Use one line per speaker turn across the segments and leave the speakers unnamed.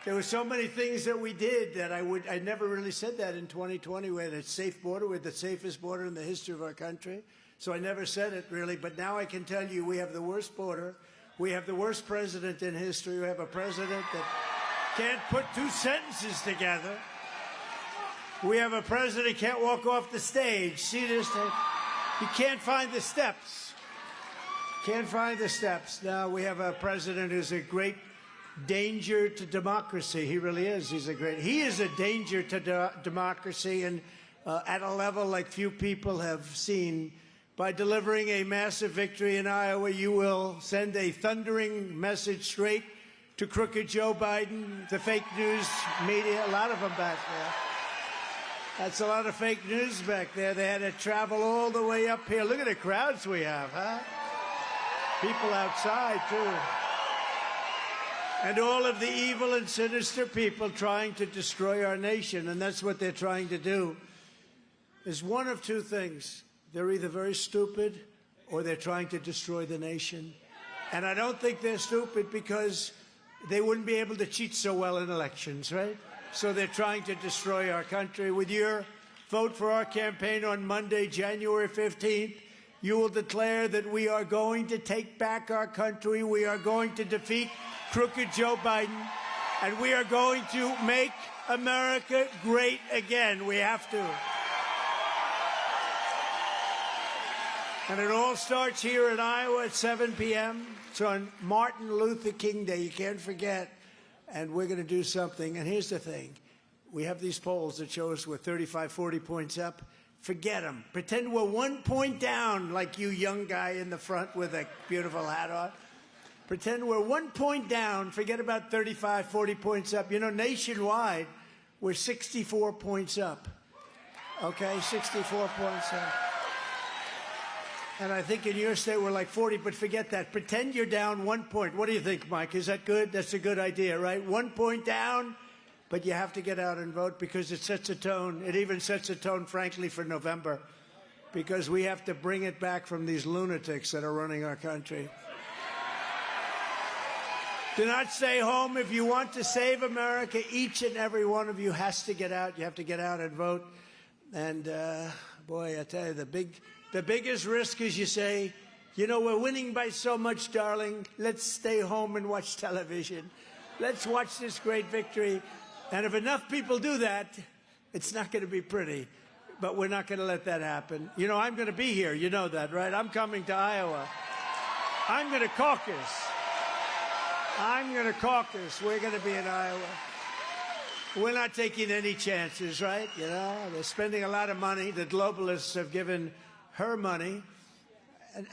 There were so many things that we did that I never really said that in 2020. We had a safe border. We had the safest border in the history of our country. So I never said it really, but now I can tell you we have the worst border. We have the worst president in history. We have a president that can't put two sentences together. We have a president who can't walk off the stage. See this thing? He can't find the steps. Can't find the steps. Now we have a president who's a great danger to democracy. He really is. He is a danger to democracy, and at a level like few people have seen. By delivering a massive victory in Iowa, you will send a thundering message straight to crooked Joe Biden, the fake news media, a lot of them back there. That's a lot of fake news back there. They had to travel all the way up here. Look at the crowds we have, huh? People outside, too. And all of the evil and sinister people trying to destroy our nation, and that's what they're trying to do. There's one of two things. They're either very stupid or they're trying to destroy the nation. And I don't think they're stupid because they wouldn't be able to cheat so well in elections, right? So they're trying to destroy our country. With your vote for our campaign on Monday, January 15th, you will declare that we are going to take back our country. We are going to defeat crooked Joe Biden. And we are going to make America great again. We have to. And it all starts here in Iowa at 7 p.m. It's on Martin Luther King Day. You can't forget. And we're going to do something. And here's the thing. We have these polls that show us we're 35, 40 points up. Forget them. Pretend we're 1 point down, like you young guy in the front with a beautiful hat on. Pretend we're 1 point down. Forget about 35, 40 points up. You know, nationwide, we're 64 points up. Okay, 64 points up. And I think in your state we're like 40, but forget that. Pretend you're down 1 point. What do you think, Mike? Is that good? That's a good idea, right? 1 point down, but you have to get out and vote because it sets a tone. It even sets a tone, frankly, for November, because we have to bring it back from these lunatics that are running our country. Do not stay home. If you want to save America, each and every one of you has to get out. You have to get out and vote. And, boy, I tell you, the biggest risk is you say, you know, we're winning by so much, darling. Let's stay home and watch television. Let's watch this great victory. And if enough people do that, it's not going to be pretty. But we're not going to let that happen. You know, I'm going to be here. You know that, right? I'm coming to Iowa. I'm going to caucus. I'm going to caucus. We're going to be in Iowa. We're not taking any chances, right? You know, they're spending a lot of money. The globalists have given her money.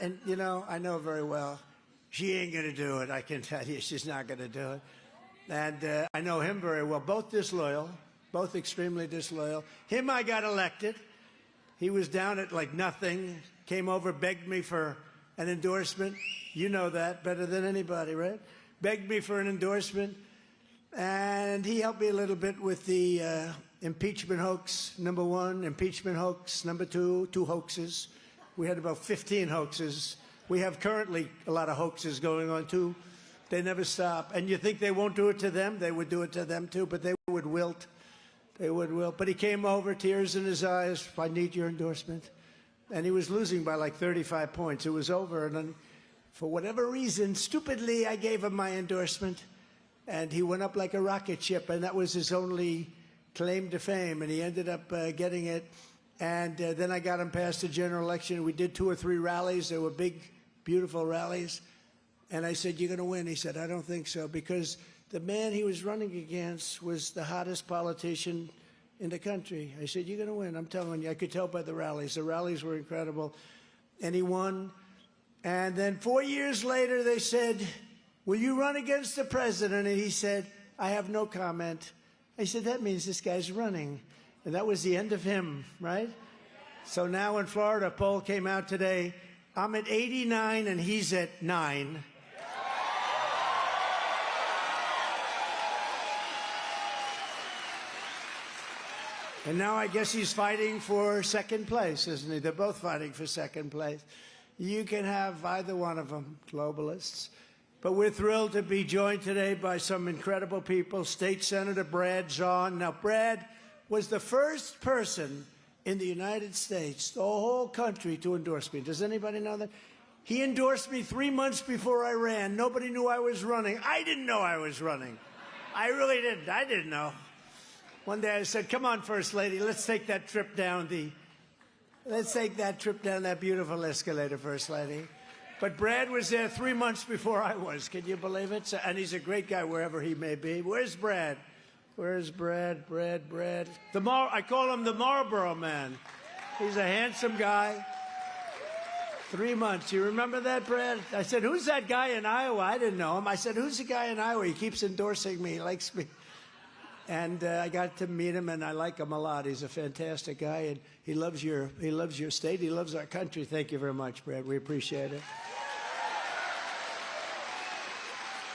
And you know, I know very well, she ain't going to do it. I can tell you, she's not going to do it. And I know him very well. Both disloyal, both extremely disloyal. Him, I got elected. He was down at like nothing, came over, begged me for an endorsement. You know that better than anybody, right? Begged me for an endorsement. And he helped me a little bit with the impeachment hoax, number one, impeachment hoax, number two, 2 hoaxes. We had about 15 hoaxes. We have currently a lot of hoaxes going on, too. They never stop. And you think they won't do it to them? They would do it to them, too, but they would wilt. They would wilt. But he came over, tears in his eyes, I need your endorsement. And he was losing by like 35 points. It was over. And then, for whatever reason, stupidly, I gave him my endorsement. And he went up like a rocket ship, and that was his only claim to fame. And he ended up getting it. And then I got him past the general election. We did 2 or 3 rallies. They were big, beautiful rallies. And I said, you're going to win. He said, I don't think so, because the man he was running against was the hottest politician in the country. I said, you're going to win. I'm telling you. I could tell by the rallies. The rallies were incredible. And he won. And then 4 years later, they said, will you run against the president? And he said, I have no comment. I said, that means this guy's running. And that was the end of him, right? So now in Florida, a poll came out today. I'm at 89 and he's at 9. And now I guess he's fighting for second place, isn't he? They're both fighting for second place. You can have either one of them, globalists. But we're thrilled to be joined today by some incredible people. State Senator Brad Zahn. Now, Brad was the first person in the United States, the whole country, to endorse me. Does anybody know that? He endorsed me 3 months before I ran. Nobody knew I was running. I didn't know I was running. I really didn't. I didn't know. One day I said, come on, First Lady, let's take that trip down that beautiful escalator, First Lady. But Brad was there 3 months before I was. Can you believe it? So, and he's a great guy wherever he may be. Where's Brad? Where's Brad? Brad. I call him the Marlboro Man. He's a handsome guy. 3 months. You remember that, Brad? I said, who's that guy in Iowa? I didn't know him. I said, who's the guy in Iowa? He keeps endorsing me. He likes me. And I got to meet him, and I like him a lot. He's a fantastic guy, and he loves your state. He loves our country. Thank you very much, Brad. We appreciate it.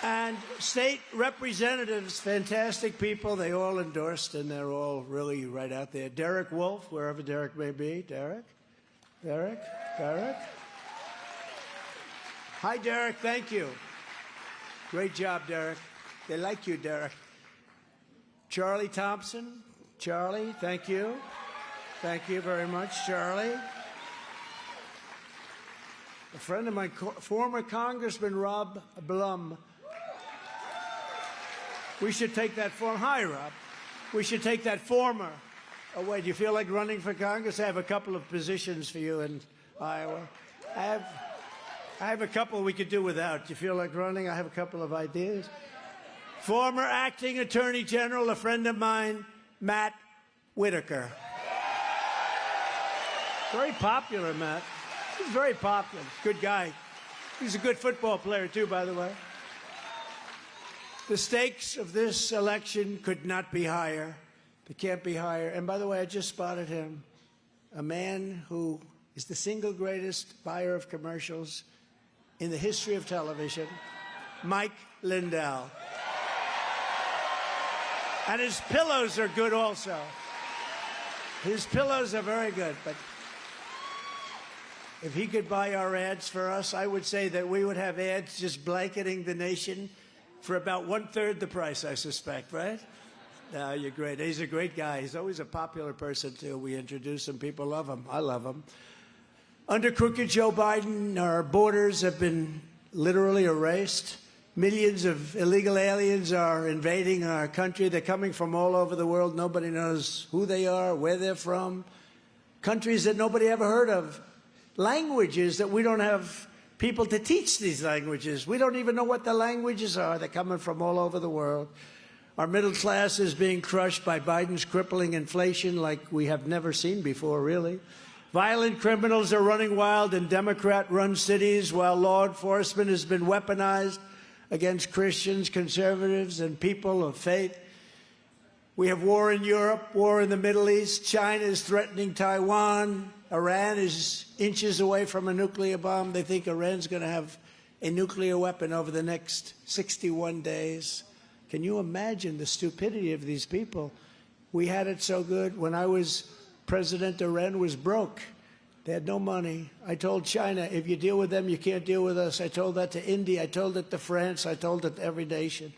And state representatives, fantastic people. They all endorsed, and they're all really right out there. Derek Wolf, wherever Derek may be. Derek? Hi, Derek. Thank you. Great job, Derek. They like you, Derek. Charlie Thompson. Charlie, thank you. Thank you very much, Charlie. A friend of mine, former Congressman Rob Blum. We should take that form. Hi, Rob. We should take that former away. Do you feel like running for Congress? I have a couple of positions for you in Iowa. I have a couple we could do without. Do you feel like running? I have a couple of ideas. Former acting attorney general, a friend of mine, Matt Whitaker. Very popular, Matt. He's very popular. Good guy. He's a good football player, too, by the way. The stakes of this election could not be higher. They can't be higher. And by the way, I just spotted him, a man who is the single greatest buyer of commercials in the history of television, Mike Lindell. And his pillows are good also. His pillows are very good. But if he could buy our ads for us, I would say that we would have ads just blanketing the nation for about 1/3 the price, I suspect, right? No, you're great. He's a great guy. He's always a popular person, too. We introduce him. People love him. I love him. Under crooked Joe Biden, our borders have been literally erased. Millions of illegal aliens are invading our country. They're coming from all over the world. Nobody knows who they are, where they're from. Countries that nobody ever heard of. Languages that we don't have people to teach these languages. We don't even know what the languages are. They're coming from all over the world. Our middle class is being crushed by Biden's crippling inflation like we have never seen before, really. Violent criminals are running wild in Democrat-run cities while law enforcement has been weaponized against Christians, conservatives, and people of faith. We have war in Europe, war in the Middle East. China is threatening Taiwan. Iran is inches away from a nuclear bomb. They think Iran's going to have a nuclear weapon over the next 61 days. Can you imagine the stupidity of these people? We had it so good. When I was president, Iran was broke. They had no money. I told China, if you deal with them, you can't deal with us. I told that to India. I told it to France. I told it to every nation.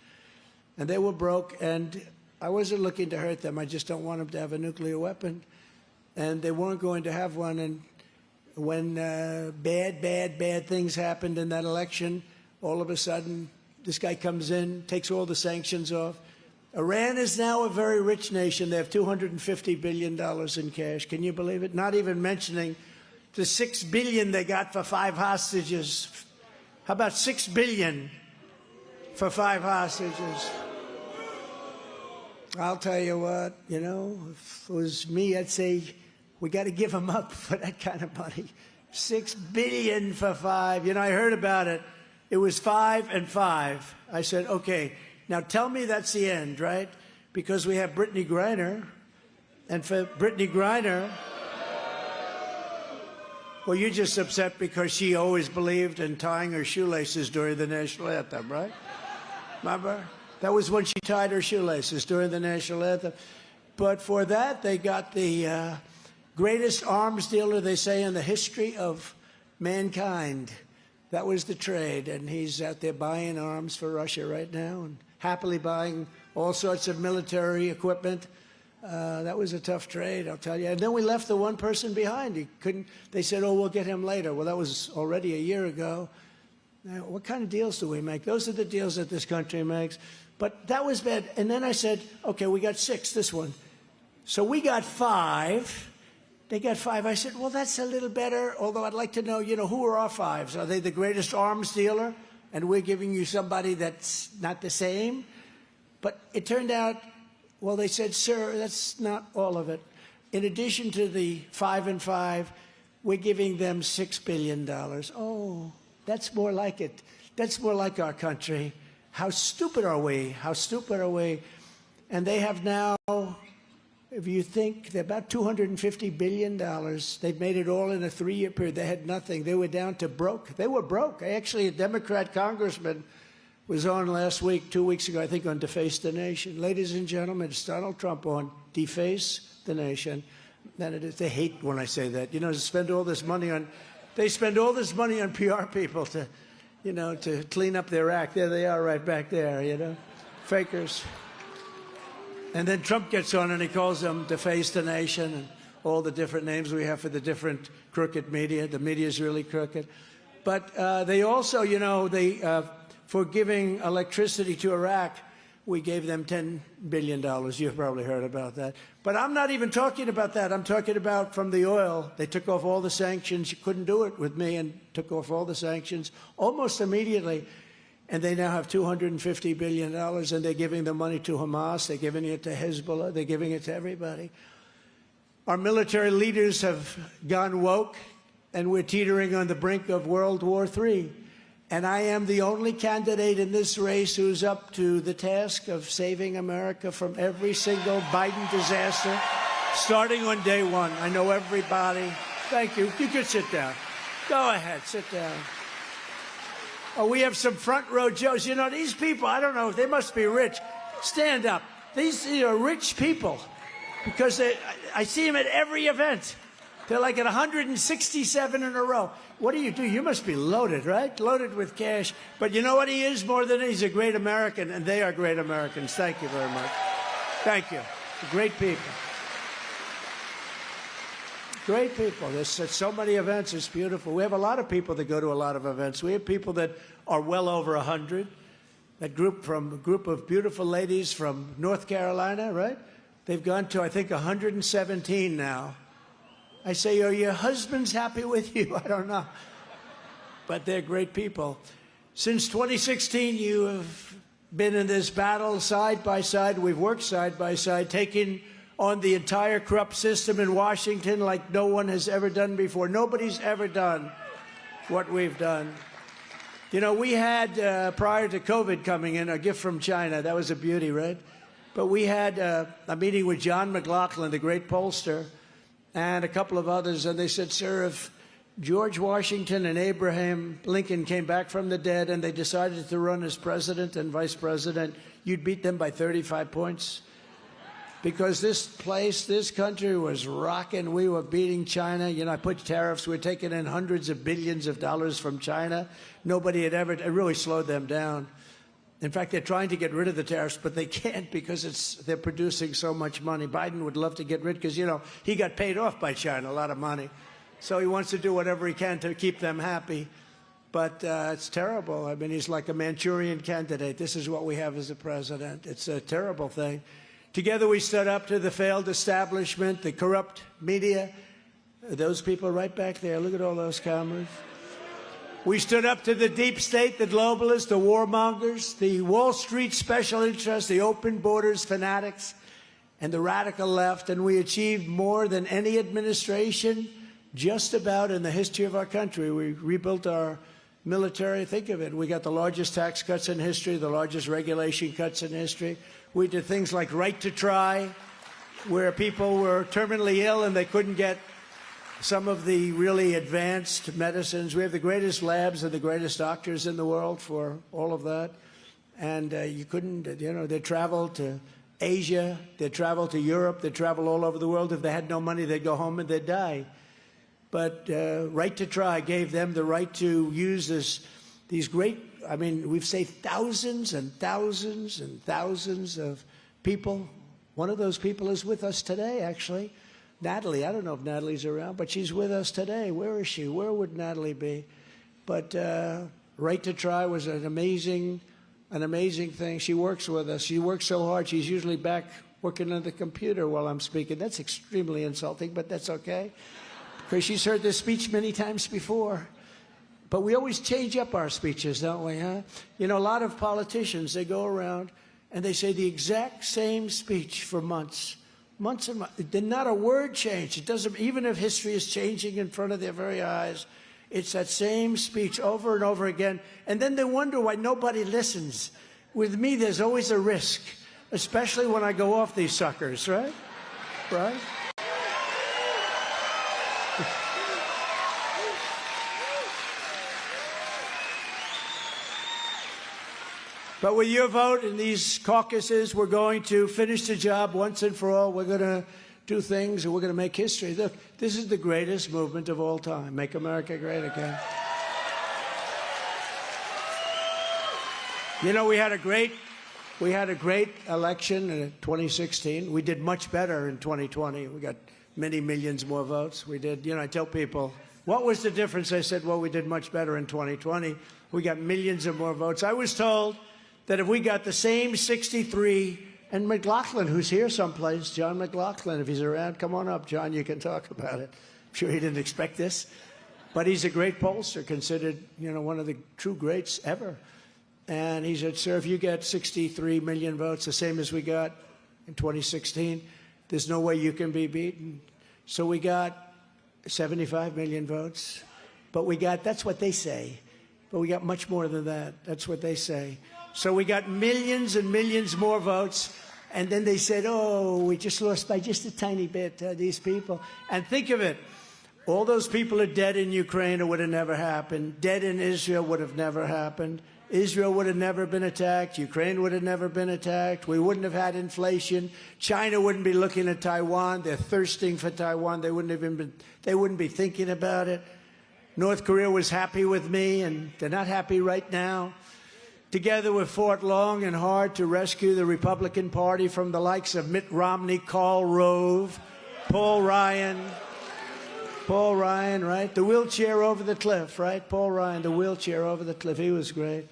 And they were broke, and I wasn't looking to hurt them. I just don't want them to have a nuclear weapon. And they weren't going to have one. And when bad things happened in that election, all of a sudden, this guy comes in, takes all the sanctions off. Iran is now a very rich nation. They have $250 billion in cash. Can you believe it? Not even mentioning the $6 billion they got for 5 hostages. How about $6 billion for 5 hostages? I'll tell you what, you know, if it was me, I'd say we got to give them up for that kind of money. $6 billion for 5. You know, I heard about it. It was 5 and 5. I said, okay, now tell me that's the end, right? Because we have Brittany Griner. And for Brittany Griner, well, you're just upset because she always believed in tying her shoelaces during the national anthem, right? Remember? That was when she tied her shoelaces during the national anthem. But for that, they got the greatest arms dealer, they say, in the history of mankind. That was the trade, and he's out there buying arms for Russia right now and happily buying all sorts of military equipment. That was a tough trade, I'll tell you. And then we left the one person behind. He couldn't. They said, "Oh, we'll get him later." Well, that was already a year ago. Now, what kind of deals do we make? Those are the deals that this country makes. But that was bad. And then I said, "Okay, we got 6 this one." So we got 5. They got 5. I said, "Well, that's a little better. Although I'd like to know, who are our 5s? Are they the greatest arms dealer? And we're giving you somebody that's not the same?" But it turned out. Well, they said, "Sir, that's not all of it. In addition to the 5 and 5, we're giving them $6 billion. Oh, that's more like it. That's more like our country. How stupid are we? How stupid are we? And they have now, if you think, they're about $250 billion. They've made it all in a 3-year period. They had nothing. They were down to broke. They were broke. Actually, a Democrat congressman was on last week, 2 weeks ago, I think, on Deface the Nation. Ladies and gentlemen, it's Donald Trump on Deface the Nation. And they hate when I say that. They spend all this money on PR people to, to clean up their act. There they are right back there, fakers. And then Trump gets on and he calls them Deface the Nation and all the different names we have for the different crooked media. The media is really crooked. But they also, for giving electricity to Iraq, we gave them $10 billion. You've probably heard about that. But I'm not even talking about that. I'm talking about from the oil. They took off all the sanctions. You couldn't do it with me, and took off all the sanctions almost immediately. And they now have $250 billion, and they're giving the money to Hamas. They're giving it to Hezbollah. They're giving it to everybody. Our military leaders have gone woke, and we're teetering on the brink of World War III. And I am the only candidate in this race who's up to the task of saving America from every single Biden disaster, starting on day 1. I know everybody. Thank you. You can sit down. Go ahead, sit down. Oh, we have some front row Joes. These people, I don't know, they must be rich. Stand up. These are rich people because I see them at every event. They're like at 167 in a row. What do? You must be loaded, right? Loaded with cash. But you know what he is more than he's a great American, and they are great Americans. Thank you very much. Thank you. Great people. Great people. There's so many events. It's beautiful. We have a lot of people that go to a lot of events. We have people that are well over 100. A group of beautiful ladies from North Carolina, right? They've gone to, I think, 117 now. I say, are your husbands happy with you? I don't know. But they're great people. Since 2016, you have been in this battle side by side. We've worked side by side, taking on the entire corrupt system in Washington like no one has ever done before. Nobody's ever done what we've done. We had, prior to COVID coming in, a gift from China. That was a beauty, right? But we had a meeting with John McLaughlin, the great pollster, and a couple of others, and they said, "Sir, if George Washington and Abraham Lincoln came back from the dead and they decided to run as president and vice president, you'd beat them by 35 points. Because this country was rocking. We were beating China. I put tariffs. We're taking in hundreds of billions of dollars from China. Nobody had ever, it really slowed them down. In fact, they're trying to get rid of the tariffs, but they can't because they're producing so much money. Biden would love to get rid because, he got paid off by China, a lot of money. So he wants to do whatever he can to keep them happy. But it's terrible. I mean, he's like a Manchurian candidate. This is what we have as a president. It's a terrible thing. Together we stood up to the failed establishment, the corrupt media. Those people right back there. Look at all those cameras. We stood up to the deep state, the globalists, the warmongers, the Wall Street special interests, the open borders fanatics, and the radical left. And we achieved more than any administration just about in the history of our country. We rebuilt our military. Think of it. We got the largest tax cuts in history, the largest regulation cuts in history. We did things like right to try, where people were terminally ill and they couldn't get some of the really advanced medicines. We have the greatest labs and the greatest doctors in the world for all of that. And you couldn't, they'd travel to Asia, they'd travel to Europe, they'd travel all over the world. If they had no money, they'd go home and they'd die. But Right to Try gave them the right to use these great, I mean, we've saved thousands and thousands and thousands of people. One of those people is with us today, actually. Natalie, I don't know if Natalie's around, but she's with us today. Where is she? Where would Natalie be? But Right to Try was an amazing thing. She works with us. She works so hard. She's usually back working on the computer while I'm speaking. That's extremely insulting, but that's okay, because she's heard this speech many times before. But we always change up our speeches, don't we, huh? You know, a lot of politicians, they go around and they say the exact same speech for months and months. Not a word changed. It doesn't, even if history is changing in front of their very eyes, it's that same speech over and over again. And then they wonder why nobody listens. With me, there's always a risk, especially when I go off these suckers, right? Right? But with your vote in these caucuses, we're going to finish the job once and for all. We're going to do things, and we're going to make history. Look, this is the greatest movement of all time. Make America great again. You know, we had a great election in 2016. We did much better in 2020. We got many millions more votes. We did, you know, I tell people, what was the difference? I said, well, we did much better in 2020. We got millions of more votes. I was told that if we got the same 63, and McLaughlin, who's here someplace, John McLaughlin, if he's around, come on up, John, you can talk about it. I'm sure he didn't expect this, but he's a great pollster, considered, you know, one of the true greats ever. And he said, sir, if you get 63 million votes, the same as we got in 2016, there's no way you can be beaten. So we got 75 million votes, but we got, that's what they say, but we got much more than that. That's what they say. So we got millions and millions more votes, and then they said, oh, we just lost by just a tiny bit, these people. And think of it, all those people are dead in Ukraine. It would have never happened. Dead in Israel would have never happened. Israel would have never been attacked. Ukraine would have never been attacked. We wouldn't have had inflation. China wouldn't be looking at Taiwan. They're thirsting for Taiwan. They wouldn't be thinking about it. North Korea was happy with me, and they're not happy right now. Together, we fought long and hard to rescue the Republican Party from the likes of Mitt Romney, Karl Rove, Paul Ryan, right? The wheelchair over the cliff, right? Paul Ryan, the wheelchair over the cliff. He was great.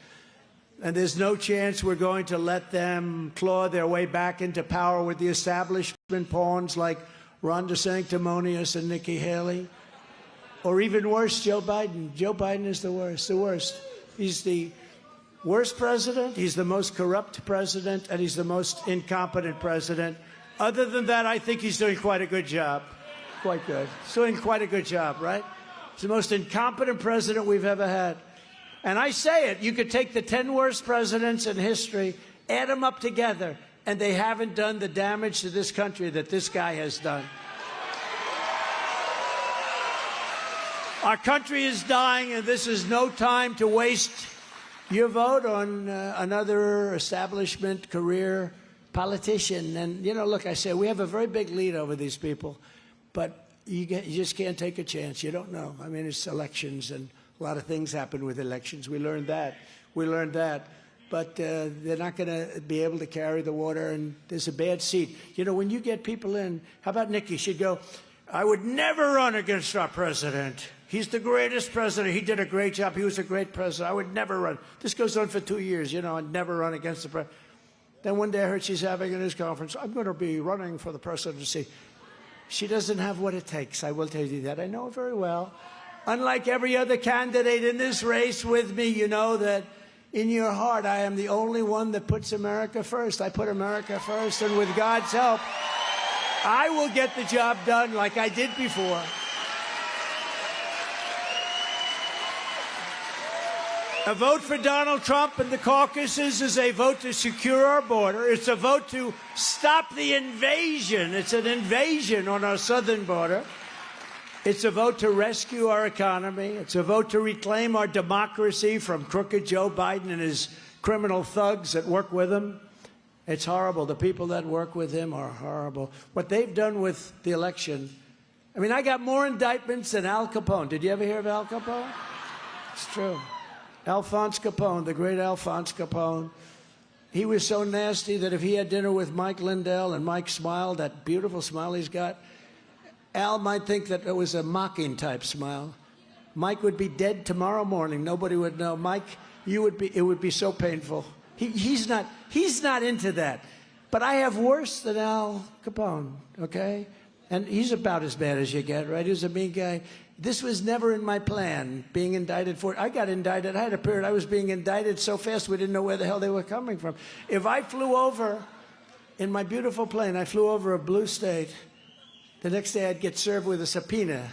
And there's no chance we're going to let them claw their way back into power with the establishment pawns like Ron DeSanctimonious and Nikki Haley. Or even worse, Joe Biden. Joe Biden is the worst. He's the worst president, he's the most corrupt president, and he's the most incompetent president. Other than that, I think he's doing quite a good job. Quite good. He's doing quite a good job, right? He's the most incompetent president we've ever had. And I say it, you could take the 10 worst presidents in history, add them up together, and they haven't done the damage to this country that this guy has done. Our country is dying, and this is no time to waste your vote on another establishment career politician. And, you know, look, I say we have a very big lead over these people, but you just can't take a chance. You don't know. I mean, it's elections, and a lot of things happen with elections. We learned that. But they're not going to be able to carry the water, and there's a bad seat. You know, when you get people in, how about Nikki? She'd go, I would never run against our president. He's the greatest president. He did a great job. He was a great president. I would never run. This goes on for 2 years. You know, I'd never run against the president. Then one day I heard she's having a news conference. I'm going to be running for the presidency. She doesn't have what it takes. I will tell you that. I know it very well. Unlike every other candidate in this race with me, you know that in your heart I am the only one that puts America first. I put America first, and with God's help, I will get the job done like I did before. A vote for Donald Trump in the caucuses is a vote to secure our border. It's a vote to stop the invasion. It's an invasion on our southern border. It's a vote to rescue our economy. It's a vote to reclaim our democracy from crooked Joe Biden and his criminal thugs that work with him. It's horrible. The people that work with him are horrible. What they've done with the election I mean, I got more indictments than Al Capone. Did you ever hear of Al Capone? It's true. Alphonse Capone, the great Alphonse Capone. He was so nasty that if he had dinner with Mike Lindell and Mike smiled, that beautiful smile he's got, Al might think that it was a mocking type smile. Mike would be dead tomorrow morning. Nobody would know. Mike, it would be so painful. He's not into that. But I have worse than Al Capone, okay? And he's about as bad as you get, right? He was a mean guy. This was never in my plan, being indicted for it. I got indicted. I had a period I was being indicted so fast we didn't know where the hell they were coming from. If I flew over, in my beautiful plane, I flew over a blue state, the next day I'd get served with a subpoena.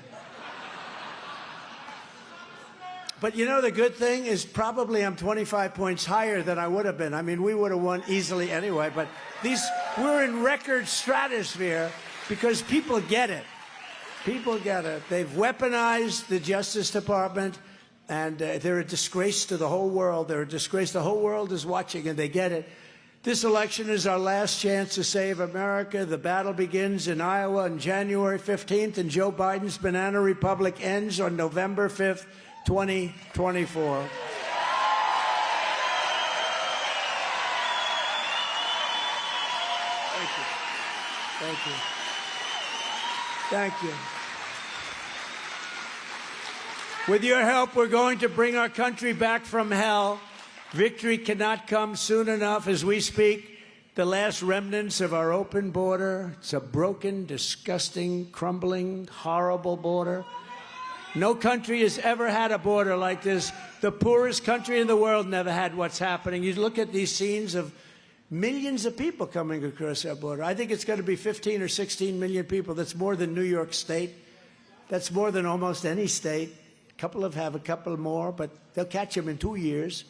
But you know, the good thing is probably I'm 25 points higher than I would have been. I mean, we would have won easily anyway, but we're in record stratosphere because people get it. People get it. They've weaponized the Justice Department, and they're a disgrace to the whole world. They're a disgrace. The whole world is watching, and they get it. This election is our last chance to save America. The battle begins in Iowa on January 15th, and Joe Biden's banana republic ends on November 5th, 2024. Thank you. Thank you. Thank you. With your help, we're going to bring our country back from hell. Victory cannot come soon enough as we speak. The last remnants of our open border. It's a broken, disgusting, crumbling, horrible border. No country has ever had a border like this. The poorest country in the world never had what's happening. You look at these scenes of millions of people coming across our border. I think it's going to be 15 or 16 million people. That's more than New York State. That's more than almost any state. A couple have a couple more, but they'll catch them in 2 years.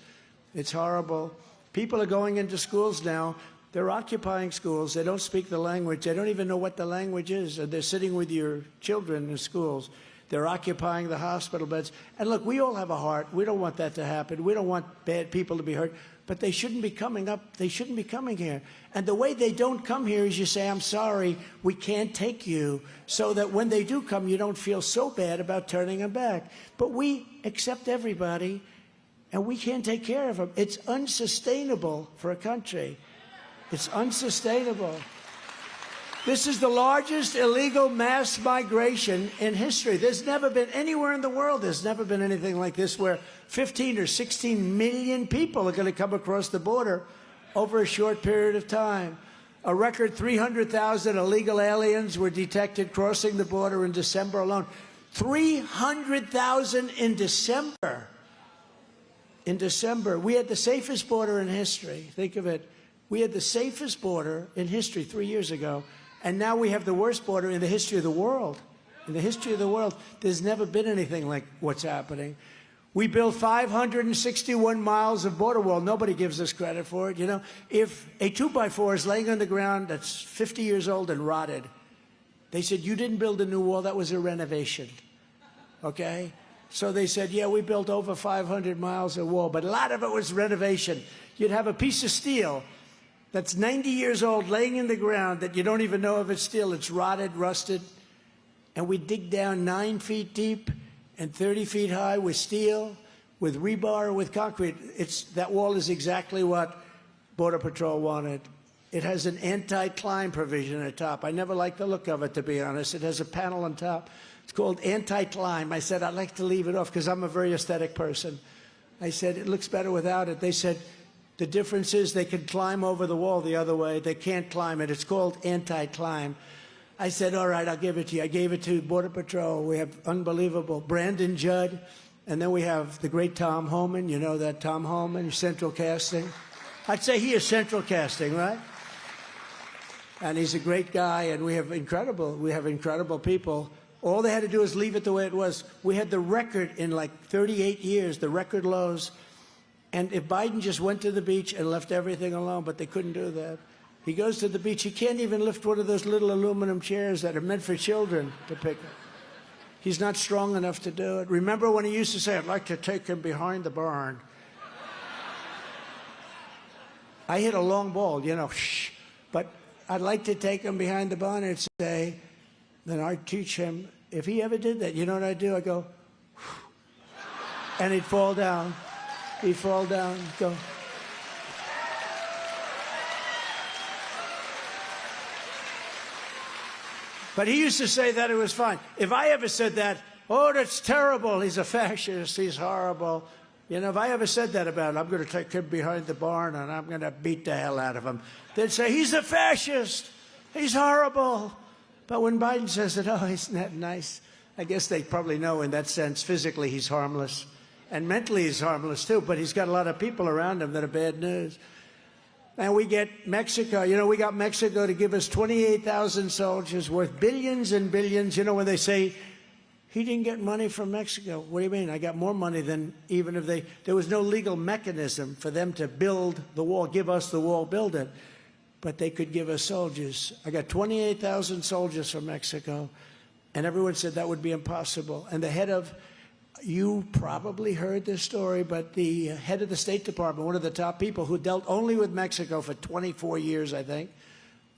It's horrible. People are going into schools now. They're occupying schools. They don't speak the language. They don't even know what the language is. And they're sitting with your children in schools. They're occupying the hospital beds. And look, we all have a heart. We don't want that to happen. We don't want bad people to be hurt. But they shouldn't be coming up. They shouldn't be coming here. And the way they don't come here is you say, I'm sorry, we can't take you, so that when they do come, you don't feel so bad about turning them back. But we accept everybody, and we can't take care of them. It's unsustainable for a country. It's unsustainable. This is the largest illegal mass migration in history. There's never been anywhere in the world, there's never been anything like this where 15 or 16 million people are going to come across the border over a short period of time. A record 300,000 illegal aliens were detected crossing the border in December alone. 300,000 in December. In December, we had the safest border in history. Think of it. We had the safest border in history 3 years ago. And now we have the worst border in the history of the world. In the history of the world, there's never been anything like what's happening. We built 561 miles of border wall. Nobody gives us credit for it. You know, if a 2x4 is laying on the ground that's 50 years old and rotted, they said, you didn't build a new wall, that was a renovation. Okay? So they said, yeah, we built over 500 miles of wall, but a lot of it was renovation. You'd have a piece of steel that's 90 years old laying in the ground that you don't even know if it's steel. It's rotted, rusted. And we dig down 9 feet deep and 30 feet high with steel, with rebar, with concrete. That wall is exactly what Border Patrol wanted. It has an anti-climb provision at the top. I never liked the look of it, to be honest. It has a panel on top. It's called anti-climb. I said, I'd like to leave it off because I'm a very aesthetic person. I said, it looks better without it. They said, the difference is they can climb over the wall the other way. They can't climb it. It's called anti-climb. I said, all right, I'll give it to you. I gave it to Border Patrol. We have unbelievable Brandon Judd. And then we have the great Tom Homan. You know that Tom Homan, Central Casting. I'd say he is Central Casting, right? And he's a great guy, and we have incredible people. All they had to do is leave it the way it was. We had the record in like 38 years, the record lows. And if Biden just went to the beach and left everything alone, but they couldn't do that. He goes to the beach. He can't even lift one of those little aluminum chairs that are meant for children to pick up. He's not strong enough to do it. Remember when he used to say, I'd like to take him behind the barn. I hit a long ball, you know, but I'd like to take him behind the barn and say, then I'd teach him if he ever did that, you know what I'd do? I'd go, and he'd fall down. He'd fall down, go. But he used to say that it was fine. If I ever said that, oh, that's terrible, he's a fascist, he's horrible. You know, if I ever said that about him, I'm going to take him behind the barn and I'm going to beat the hell out of him. They'd say, he's a fascist, he's horrible. But when Biden says it, oh, isn't that nice? I guess they probably know in that sense, physically he's harmless. And mentally he's harmless too, but he's got a lot of people around him that are bad news. And we get Mexico. You know, we got Mexico to give us 28,000 soldiers worth billions and billions. You know, when they say, he didn't get money from Mexico. What do you mean? I got more money than even if there was no legal mechanism for them to build the wall, give us the wall, build it. But they could give us soldiers. I got 28,000 soldiers from Mexico. And everyone said that would be impossible. And the head of, you probably heard this story, but the head of the State Department, one of the top people who dealt only with Mexico for 24 years, I think,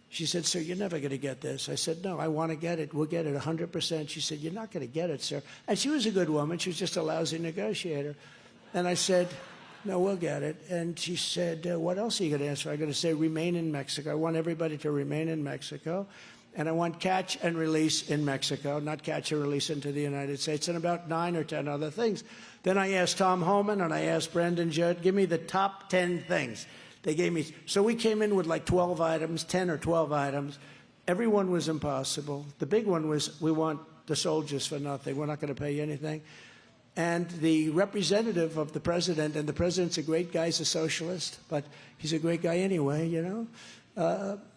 she said, sir, you're never going to get this. I said, no, I want to get it. We'll get it 100%. She said, you're not going to get it, sir. And she was a good woman. She was just a lousy negotiator. And I said, no, we'll get it. And she said, what else are you going to ask for? I'm going to say remain in Mexico. I want everybody to remain in Mexico. And I want catch and release in Mexico, not catch and release into the United States, and about 9 or 10 other things. Then I asked Tom Homan and I asked Brendan Judd, give me the top 10 things. They gave me, so we came in with like 12 items, 10 or 12 items. Every one was impossible. The big one was, we want the soldiers for nothing. We're not going to pay you anything. And the representative of the president, and the president's a great guy, he's a socialist, but he's a great guy anyway, you know.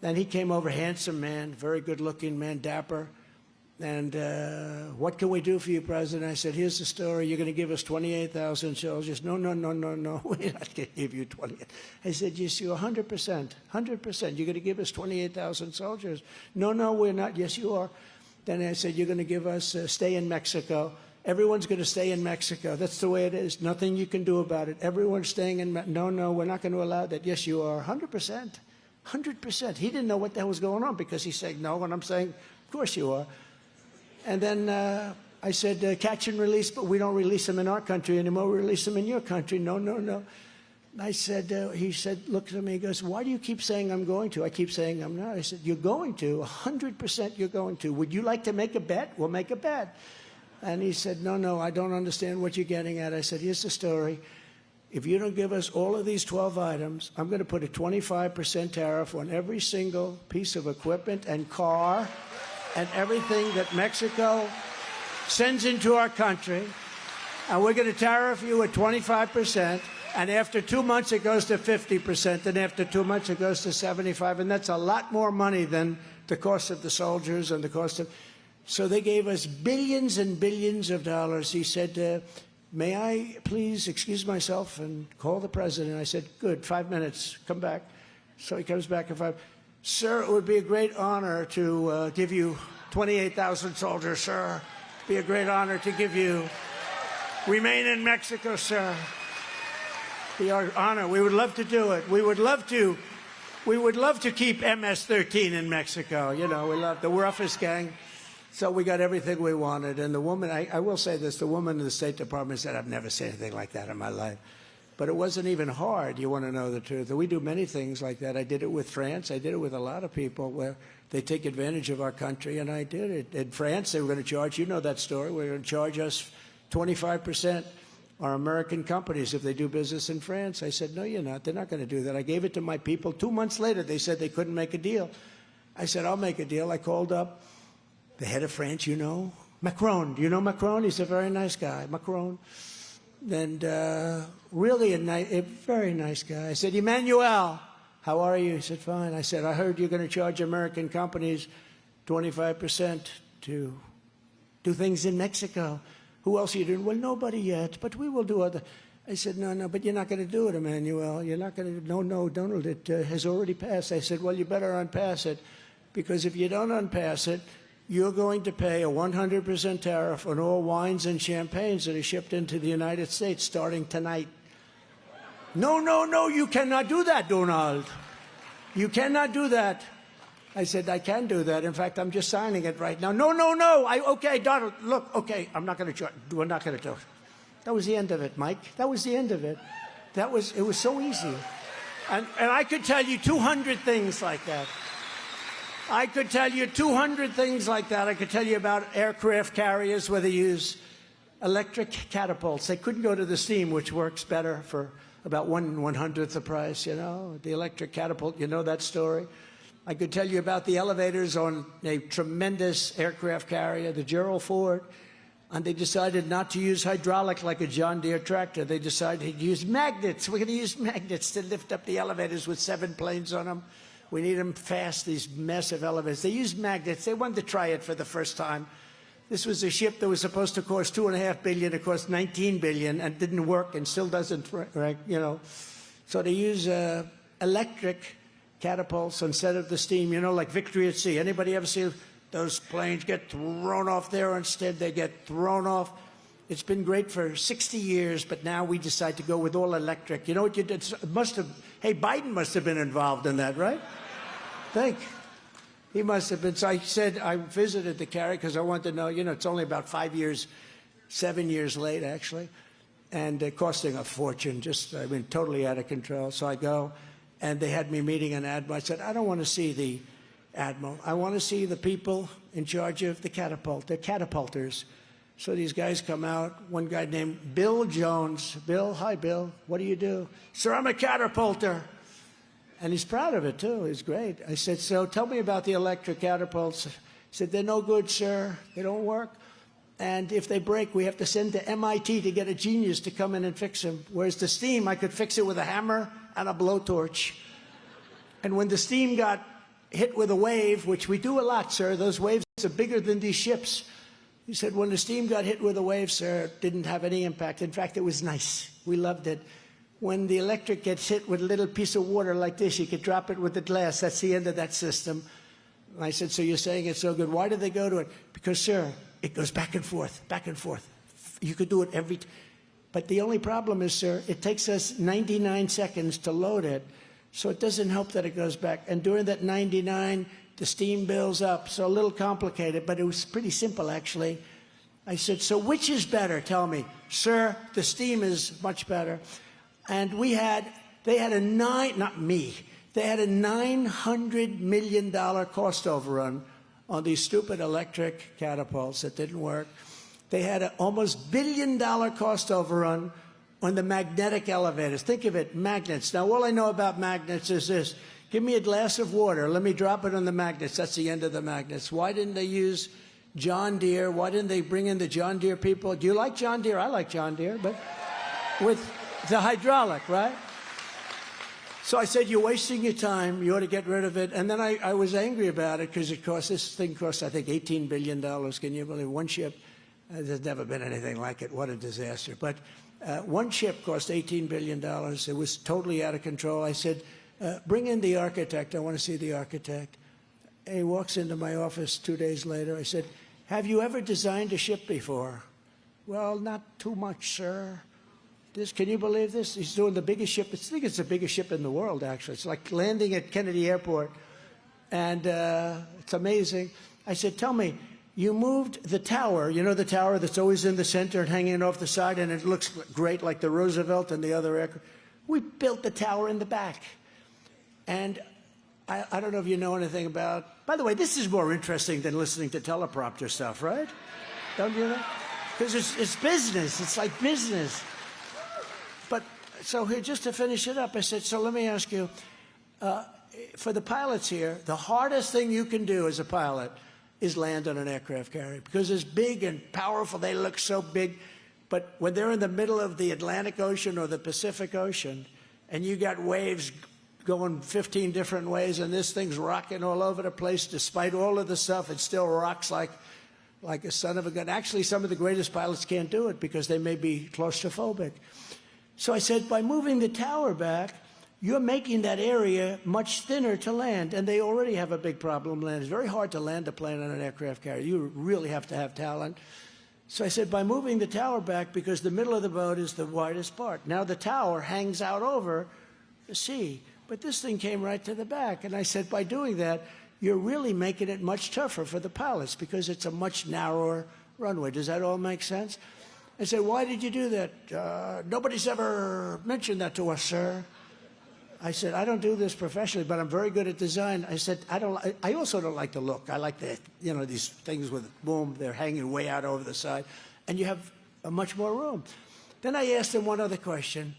And he came over, handsome man, very good-looking man, dapper. And what can we do for you, President? I said, here's the story. You're going to give us 28,000 soldiers. No, no, no, no, no. We're not going to give you 28. I said, yes, you 100%. 100%. You're going to give us 28,000 soldiers. No, no, we're not. Yes, you are. Then I said, you're going to give us stay in Mexico. Everyone's going to stay in Mexico. That's the way it is. Nothing you can do about it. Everyone's staying in Mexico. No, no, we're not going to allow that. Yes, you are. 100%. 100%. He didn't know what the hell was going on because he's saying no, and I'm saying, of course you are. And then I said, catch and release, but we don't release them in our country anymore. We release them in your country. No, no, no. I said, he said, looks at me, he goes, why do you keep saying I'm going to? I keep saying I'm not. I said, you're going to. 100% you're going to. Would you like to make a bet? We'll make a bet. And he said, no, no, I don't understand what you're getting at. I said, here's the story. If you don't give us all of these 12 items, I'm going to put a 25% tariff on every single piece of equipment and car and everything that Mexico sends into our country. And we're going to tariff you at 25%. And after 2 months, it goes to 50%. And after 2 months, it goes to 75%. And that's a lot more money than the cost of the soldiers and the cost of... So they gave us billions and billions of dollars. He said, may I please excuse myself and call the president? I said, good, 5 minutes, come back. So he comes back in 5. Sir, it would be a great honor to give you 28,000 soldiers, sir. It'd be a great honor to give you, remain in Mexico, sir. Be our honor. We would love to do it. We would love to keep MS-13 in Mexico. You know, we love the roughest gang. So we got everything we wanted. And the woman, I will say this, the woman in the State Department said, I've never seen anything like that in my life. But it wasn't even hard, you want to know the truth. We do many things like that. I did it with France. I did it with a lot of people where they take advantage of our country, and I did it. In France, they were going to charge, you know that story, they were going to charge us 25%, our American companies, if they do business in France. I said, no, you're not. They're not going to do that. I gave it to my people. 2 months later, they said they couldn't make a deal. I said, I'll make a deal. I called up the head of France, you know, Macron. Do you know Macron? He's a very nice guy, Macron. And really a very nice guy. I said, Emmanuel, how are you? He said, fine. I said, I heard you're going to charge American companies 25% to do things in Mexico. Who else are you doing? Well, nobody yet, but we will do other. I said, no, no, but you're not going to do it, Emmanuel. You're not going to, no, Donald, it has already passed. I said, well, you better unpass it, because if you don't unpass it, you're going to pay a 100% tariff on all wines and champagnes that are shipped into the United States starting tonight. No, no, no, you cannot do that, Donald. You cannot do that. I said, I can do that. In fact, I'm just signing it right now. No, no, no. Okay, Donald, look, okay, I'm not going to, we're not going to do it. That was the end of it, Mike. That was the end of it. It was so easy. And I could tell you 200 things like that. I could tell you 200 things like that. I could tell you about aircraft carriers where they use electric catapults. They couldn't go to the steam, which works better for about 1/100th the price, you know, the electric catapult. You know that story? I could tell you about the elevators on a tremendous aircraft carrier, the Gerald Ford, and they decided not to use hydraulic like a John Deere tractor. They decided to use magnets. We're going to use magnets to lift up the elevators with 7 planes on them. We need them fast, these massive elevators. They used magnets. They wanted to try it for the first time. This was a ship that was supposed to cost $2.5 billion. It cost $19 billion and didn't work and still doesn't, right? You know, so they use electric catapults instead of the steam, you know, like Victory at Sea. Anybody ever see those planes get thrown off there? Instead, they get thrown off. It's been great for 60 years, but now we decide to go with all electric. You know what you did? Hey, Biden must have been involved in that, right? He must have been. So I said, I visited the carrier because I wanted to know, you know, it's only about 7 years late, actually, and costing a fortune, totally out of control. So I go. And they had me meeting an admiral. I said, I don't want to see the admiral. I want to see the people in charge of the catapult. They're catapulters. So these guys come out. One guy named Bill Jones. Bill, hi, Bill. What do you do? Sir, I'm a catapulter. And he's proud of it, too. He's great. I said, so tell me about the electric catapults. He said, they're no good, sir. They don't work. And if they break, we have to send to MIT to get a genius to come in and fix them. Whereas the steam, I could fix it with a hammer and a blowtorch. And when the steam got hit with a wave, which we do a lot, sir, those waves are bigger than these ships. He said, when the steam got hit with a wave, sir, it didn't have any impact. In fact, it was nice. We loved it. When the electric gets hit with a little piece of water like this, you could drop it with the glass. That's the end of that system. And I said, so you're saying it's so good. Why did they go to it? Because, sir, it goes back and forth, back and forth. You could do it every time. But the only problem is, sir, it takes us 99 seconds to load it, so it doesn't help that it goes back. And during that 99, the steam builds up, so a little complicated, but it was pretty simple, actually. I said, so which is better? Tell me. Sir, the steam is much better. And they had a $900 million cost overrun on these stupid electric catapults that didn't work. They had an almost $1 billion cost overrun on the magnetic elevators. Think of it, magnets. Now, all I know about magnets is this. Give me a glass of water. Let me drop it on the magnets. That's the end of the magnets. Why didn't they use John Deere? Why didn't they bring in the John Deere people? Do you like John Deere? I like John Deere, but with the hydraulic, right? So I said, you're wasting your time. You ought to get rid of it. And then I was angry about it because this thing cost, I think, $18 billion. Can you believe one ship? There's never been anything like it. What a disaster. But one ship cost $18 billion. It was totally out of control. I said, bring in the architect. I want to see the architect. He walks into my office 2 days later. I said, have you ever designed a ship before? Well, not too much, sir. Can you believe this? He's doing the biggest ship. I think it's the biggest ship in the world, actually. It's like landing at Kennedy Airport. And it's amazing. I said, tell me, you moved the tower, you know the tower that's always in the center and hanging off the side, and it looks great like the Roosevelt and the other aircraft. We built the tower in the back. And I don't know if you know anything about, by the way, this is more interesting than listening to teleprompter stuff, right? Don't you know? Because it's business. It's like business. But so here, just to finish it up, I said, so let me ask you, for the pilots here, the hardest thing you can do as a pilot is land on an aircraft carrier because it's big and powerful. They look so big. But when they're in the middle of the Atlantic Ocean or the Pacific Ocean and you got waves going 15 different ways and this thing's rocking all over the place, despite all of the stuff, it still rocks like a son of a gun. Actually, some of the greatest pilots can't do it because they may be claustrophobic. So I said, by moving the tower back, you're making that area much thinner to land, and they already have a big problem landing. It's very hard to land a plane on an aircraft carrier. You really have to have talent. So I said, by moving the tower back, because the middle of the boat is the widest part. Now the tower hangs out over the sea, but this thing came right to the back. And I said, by doing that, you're really making it much tougher for the pilots because it's a much narrower runway. Does that all make sense? I said, why did you do that? Nobody's ever mentioned that to us, sir. I said, I don't do this professionally, but I'm very good at design. I said, I also don't like the look. I like the, these things with boom, they're hanging way out over the side, and you have much more room. Then I asked him one other question.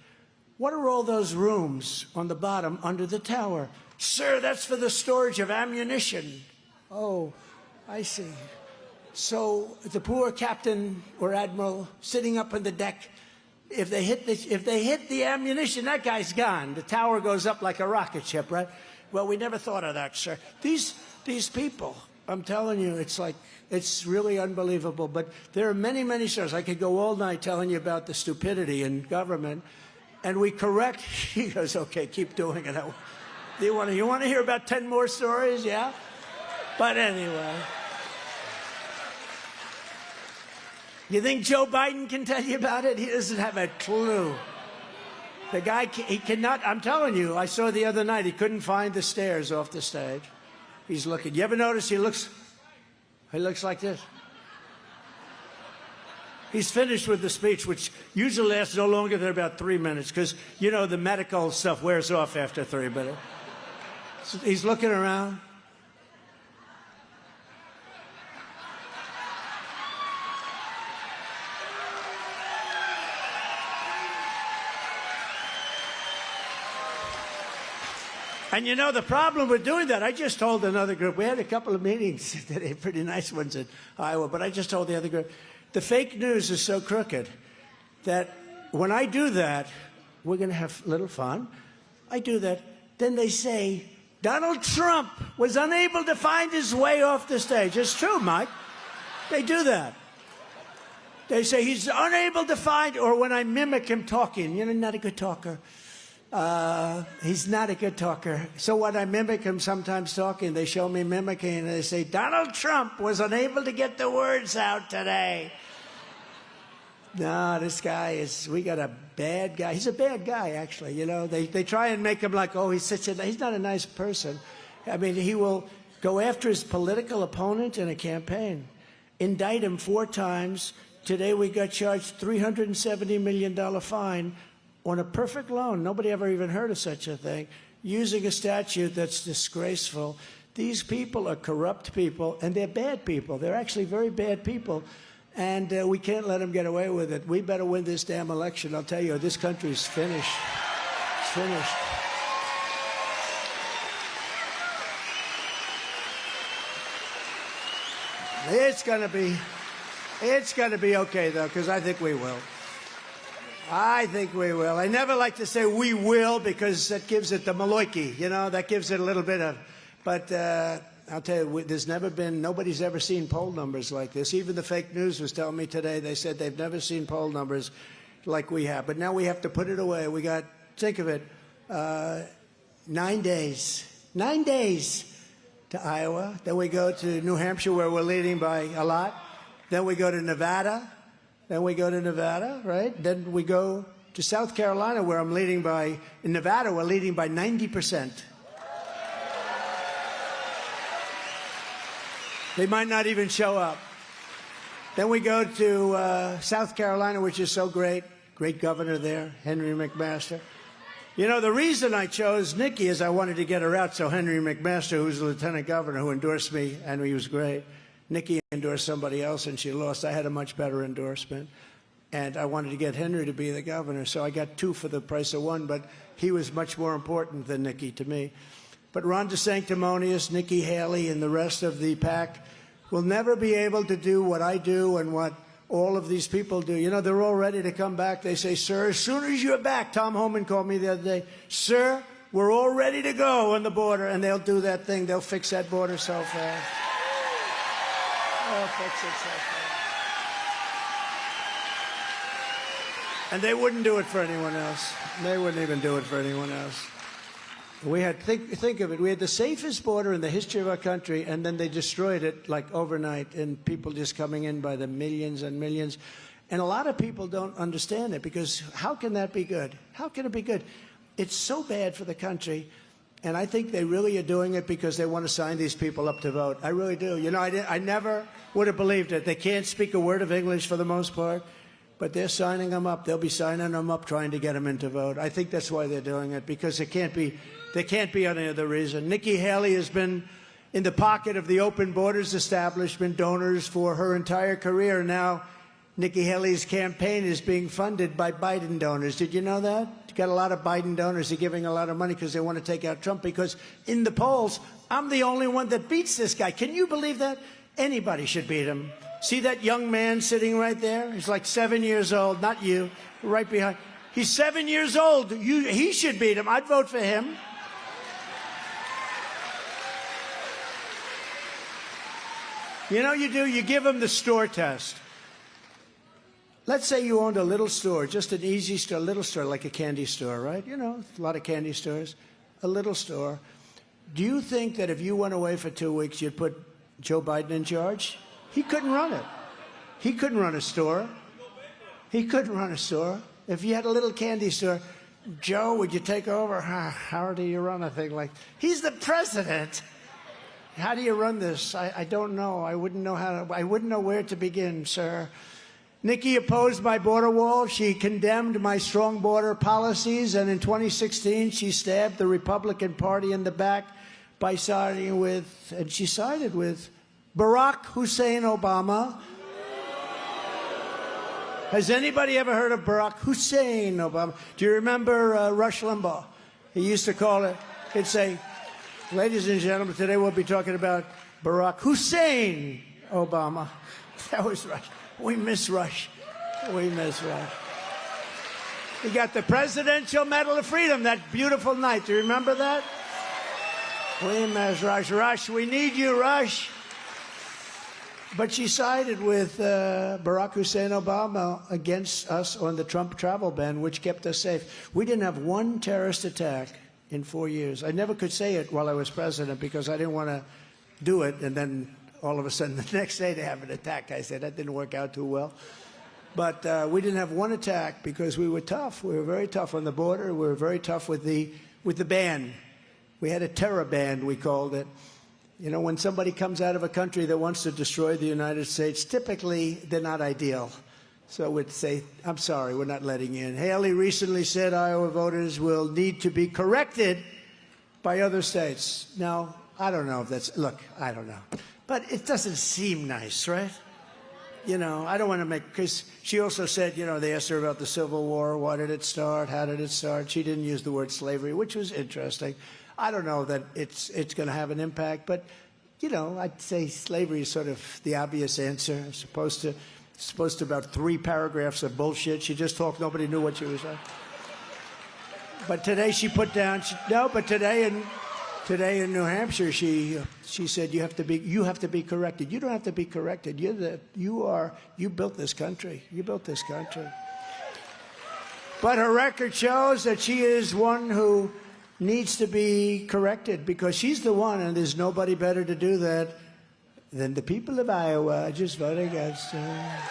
What are all those rooms on the bottom under the tower? Sir, that's for the storage of ammunition. Oh, I see. So the poor captain or admiral sitting up on the deck, if they hit the ammunition, that guy's gone. The tower goes up like a rocket ship, right? Well, we never thought of that, sir. These people, I'm telling you, it's really unbelievable. But there are many, many stories. I could go all night telling you about the stupidity in government. And we correct. He goes, okay, keep doing it. You want to hear about 10 more stories? Yeah? But anyway. You think Joe Biden can tell you about it? He doesn't have a clue. The guy, he cannot, I'm telling you, I saw the other night, he couldn't find the stairs off the stage. He's looking. You ever notice he looks like this? He's finished with the speech, which usually lasts no longer than about 3 minutes, because, the medical stuff wears off after 3 minutes. So he's looking around. And the problem with doing that, I just told another group, we had a couple of meetings today, pretty nice ones in Iowa, but I just told the other group, the fake news is so crooked that when I do that, we're going to have a little fun. I do that, then they say, Donald Trump was unable to find his way off the stage. It's true, Mike. They do that. They say he's unable to find, or when I mimic him talking, not a good talker. He's not a good talker. So when I mimic him sometimes talking, they show me mimicking, and they say, Donald Trump was unable to get the words out today. No, this guy we got a bad guy. He's a bad guy, actually. They try and make him like, oh, he's not a nice person. I mean, he will go after his political opponent in a campaign, indict him 4 times. Today we got charged $370 million fine on a perfect loan. Nobody ever even heard of such a thing, using a statute that's disgraceful. These people are corrupt people, and they're bad people. They're actually very bad people, and we can't let them get away with it. We better win this damn election. I'll tell you, this country's finished. It's finished. It's gonna be okay, though, because I think we will. I think we will. I never like to say we will because that gives it the maloiki, that gives it a little bit of, but I'll tell you, nobody's ever seen poll numbers like this. Even the fake news was telling me today, they said they've never seen poll numbers like we have. But now we have to put it away. We got, think of it, 9 days. 9 days to Iowa. Then we go to New Hampshire, where we're leading by a lot. Then we go to Nevada. Right? Then we go to South Carolina, where I'm leading by, in Nevada, we're leading by 90%. They might not even show up. Then we go to South Carolina, which is so great. Great governor there, Henry McMaster. The reason I chose Nikki is I wanted to get her out so Henry McMaster, who's the lieutenant governor, who endorsed me, and he was great. Nikki endorsed somebody else, and she lost. I had a much better endorsement, and I wanted to get Henry to be the governor, so I got 2 for the price of 1, but he was much more important than Nikki to me. But Ron DeSanctimonious, Nikki Haley, and the rest of the pack will never be able to do what I do and what all of these people do. They're all ready to come back. They say, sir, as soon as you're back, Tom Homan called me the other day, sir, we're all ready to go on the border, and they'll do that thing. They'll fix that border so fast. And they wouldn't do it for anyone else. They wouldn't even do it for anyone else. We had, think of it, we had the safest border in the history of our country, and then they destroyed it like overnight, and people just coming in by the millions and millions. And a lot of people don't understand it, because how can that be good? How can it be good? It's so bad for the country. And I think they really are doing it because they want to sign these people up to vote. I really do. You know, I never would have believed it. They can't speak a word of English for the most part, but they're signing them up. They'll be signing them up trying to get them in to vote. I think that's why they're doing it, because there can't be any other reason. Nikki Haley has been in the pocket of the open borders establishment donors for her entire career. Now, Nikki Haley's campaign is being funded by Biden donors. Did you know that? You got a lot of Biden donors. They're giving a lot of money because they want to take out Trump, because in the polls, I'm the only one that beats this guy. Can you believe that? Anybody should beat him. See that young man sitting right there? He's like 7 years old, not you, right behind. He's 7 years old. He should beat him. I'd vote for him. You know you do? You give him the store test. Let's say you owned a little store, just an easy store, a little store, like a candy store, right? You know, a lot of candy stores, a little store. Do you think that if you went away for 2 weeks, you'd put Joe Biden in charge? He couldn't run it. He couldn't run a store. He couldn't run a store. If you had a little candy store, Joe, would you take over? How do you run a thing like... He's the president. How do you run this? I don't know. I wouldn't know how to... I wouldn't know where to begin, sir. Nikki opposed my border wall. She condemned my strong border policies. And in 2016, she stabbed the Republican Party in the back by siding with... And she sided with Barack Hussein Obama. Has anybody ever heard of Barack Hussein Obama? Do you remember Rush Limbaugh? He used to call it... He'd say, ladies and gentlemen, today we'll be talking about Barack Hussein Obama. That was Rush. We miss Rush. We miss Rush. He got the Presidential Medal of Freedom that beautiful night. Do you remember that? We miss Rush. Rush, we need you, Rush. But she sided with Barack Hussein Obama against us on the Trump travel ban, which kept us safe. We didn't have one terrorist attack in 4 years. I never could say it while I was president because I didn't want to do it, and then all of a sudden, the next day, they have an attack. I said, that didn't work out too well. But we didn't have one attack because we were tough. We were very tough on the border. We were very tough with the ban. We had a terror ban, we called it. You know, when somebody comes out of a country that wants to destroy the United States, typically, they're not ideal. So we'd say, I'm sorry, we're not letting you in. Haley recently said Iowa voters will need to be corrected by other states. Now, I don't know if that's, look, I don't know. But it doesn't seem nice, right? You know, I don't want to make, because she also said, you know, they asked her about the Civil War. Why did it start? How did it start? She didn't use the word slavery, which was interesting. I don't know that it's going to have an impact, but, you know, I'd say slavery is sort of the obvious answer. It's supposed to about 3 paragraphs of bullshit. She just talked. Nobody knew what she was saying. But today she put down, Today in New Hampshire, she said you have to be corrected. You don't have to be corrected. You built this country. You built this country. But her record shows that she is one who needs to be corrected because she's the one, and there's nobody better to do that than the people of Iowa. Just vote against her.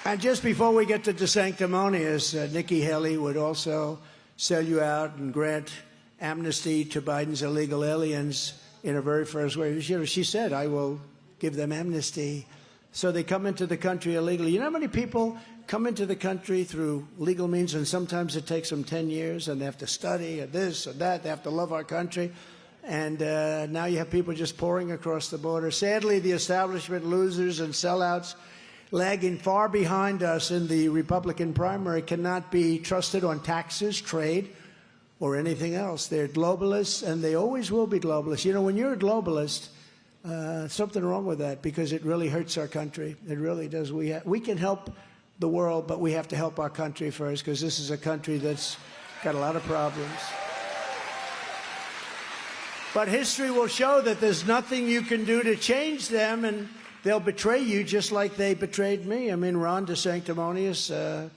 And just before we get to the sanctimonious, Nikki Haley would also sell you out and grant amnesty to Biden's illegal aliens in her very first way. You know, she said, I will give them amnesty. So they come into the country illegally. You know how many people come into the country through legal means, and sometimes it takes them 10 years, and they have to study, and this and that. They have to love our country. And now you have people just pouring across the border. Sadly, the establishment losers and sellouts lagging far behind us in the Republican primary cannot be trusted on taxes, trade, or anything else. They're globalists, and they always will be globalists. You know, when you're a globalist, something wrong with that because it really hurts our country. It really does. We can help the world, but we have to help our country first because this is a country that's got a lot of problems. But history will show that there's nothing you can do to change them, and they'll betray you just like they betrayed me. I mean, Ron DeSanctimonious,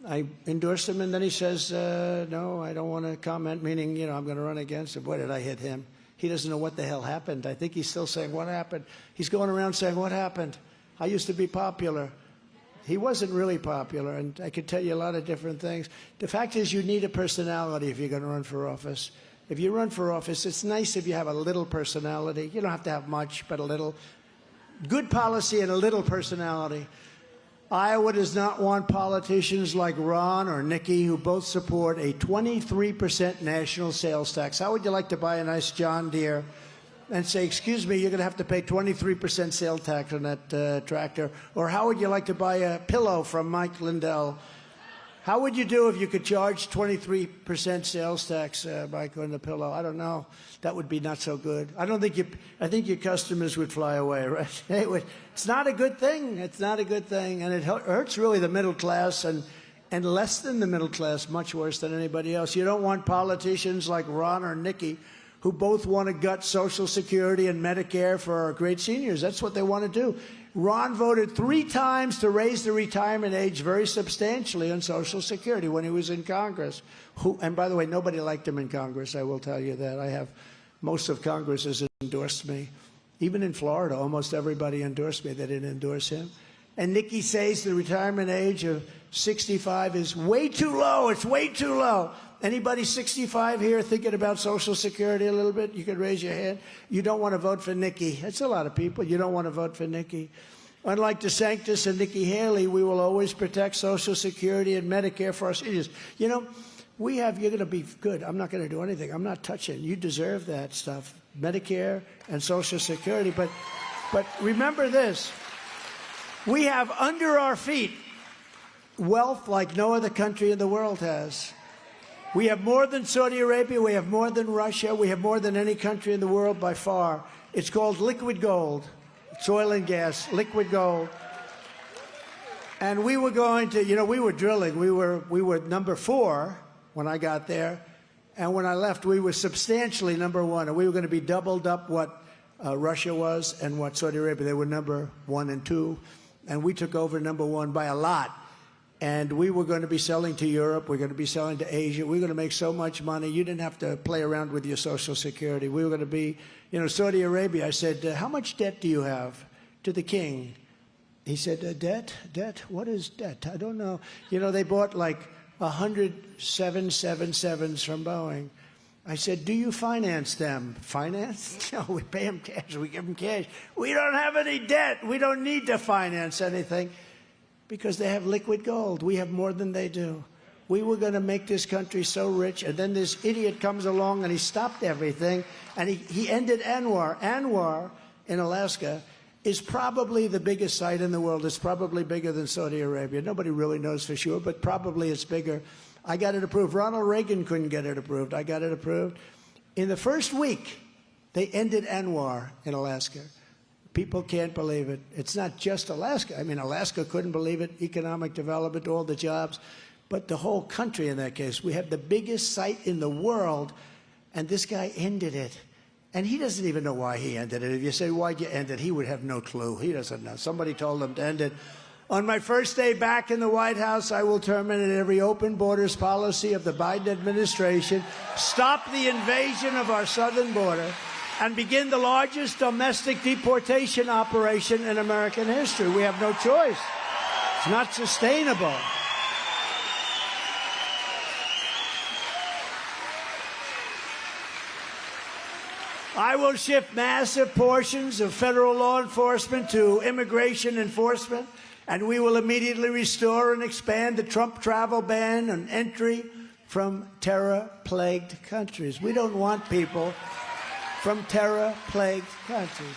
I endorsed him, and then he says, no, I don't want to comment, meaning, you know, I'm going to run against him. Boy, did I hit him. He doesn't know what the hell happened. I think he's still saying, what happened? He's going around saying, what happened? I used to be popular. He wasn't really popular, and I could tell you a lot of different things. The fact is, you need a personality if you're going to run for office. If you run for office, it's nice if you have a little personality. You don't have to have much, but a little. Good policy and a little personality. Iowa does not want politicians like Ron or Nikki, who both support a 23% national sales tax. How would you like to buy a nice John Deere and say, excuse me, you're going to have to pay 23% sales tax on that tractor? Or how would you like to buy a pillow from Mike Lindell? How would you do if you could charge 23% sales tax, Mike, on the pillow? I don't know. That would be not so good. I think your customers would fly away, right? It's not a good thing. It's not a good thing. And it hurts really the middle class and less than the middle class, much worse than anybody else. You don't want politicians like Ron or Nikki, who both want to gut Social Security and Medicare for our great seniors. That's what they want to do. Ron voted 3 times to raise the retirement age very substantially on Social Security when he was in Congress. And by the way, nobody liked him in Congress, I will tell you that. Most of Congress has endorsed me. Even in Florida, almost everybody endorsed me. They didn't endorse him. And Nikki says the retirement age of 65 is way too low. It's way too low. Anybody 65 here thinking about Social Security a little bit? You could raise your hand. You don't want to vote for Nikki. That's a lot of people. You don't want to vote for Nikki. Unlike DeSantis and Nikki Haley, we will always protect Social Security and Medicare for our seniors. You know, you're going to be good. I'm not going to do anything. I'm not touching. You deserve that stuff, Medicare and Social Security. But remember this. We have under our feet wealth like no other country in the world has. We have more than Saudi Arabia. We have more than Russia. We have more than any country in the world by far. It's called liquid gold. It's oil and gas, liquid gold. And we were going to, we were drilling. We were number 4 when I got there. And when I left, we were substantially number 1. And we were going to be doubled up what Russia was and what Saudi Arabia. They were number 1 and 2. And we took over number 1 by a lot. And we were going to be selling to Europe. We're going to be selling to Asia. We're going to make so much money. You didn't have to play around with your Social Security. We were going to be, Saudi Arabia. I said, how much debt do you have? To the king. He said, debt? Debt? What is debt? I don't know. They bought like 100 777s from Boeing. I said, do you finance them? Finance? No, we pay them cash. We give them cash. We don't have any debt. We don't need to finance anything. Because they have liquid gold. We have more than they do. We were going to make this country so rich, and then this idiot comes along and he stopped everything, and he ended ANWR. ANWR in Alaska is probably the biggest site in the world. It's probably bigger than Saudi Arabia. Nobody really knows for sure, but probably it's bigger. I got it approved. Ronald Reagan couldn't get it approved. I got it approved. In the first week, they ended ANWR in Alaska. People can't believe it. It's not just Alaska. I mean, Alaska couldn't believe it. Economic development, all the jobs. But the whole country in that case. We have the biggest site in the world, and this guy ended it. And he doesn't even know why he ended it. If you say, why'd you end it? He would have no clue. He doesn't know. Somebody told him to end it. On my first day back in the White House, I will terminate every open borders policy of the Biden administration, stop the invasion of our southern border, and begin the largest domestic deportation operation in American history. We have no choice. It's not sustainable. I will shift massive portions of federal law enforcement to immigration enforcement, and we will immediately restore and expand the Trump travel ban on entry from terror-plagued countries. We don't want people from terror-plagued countries.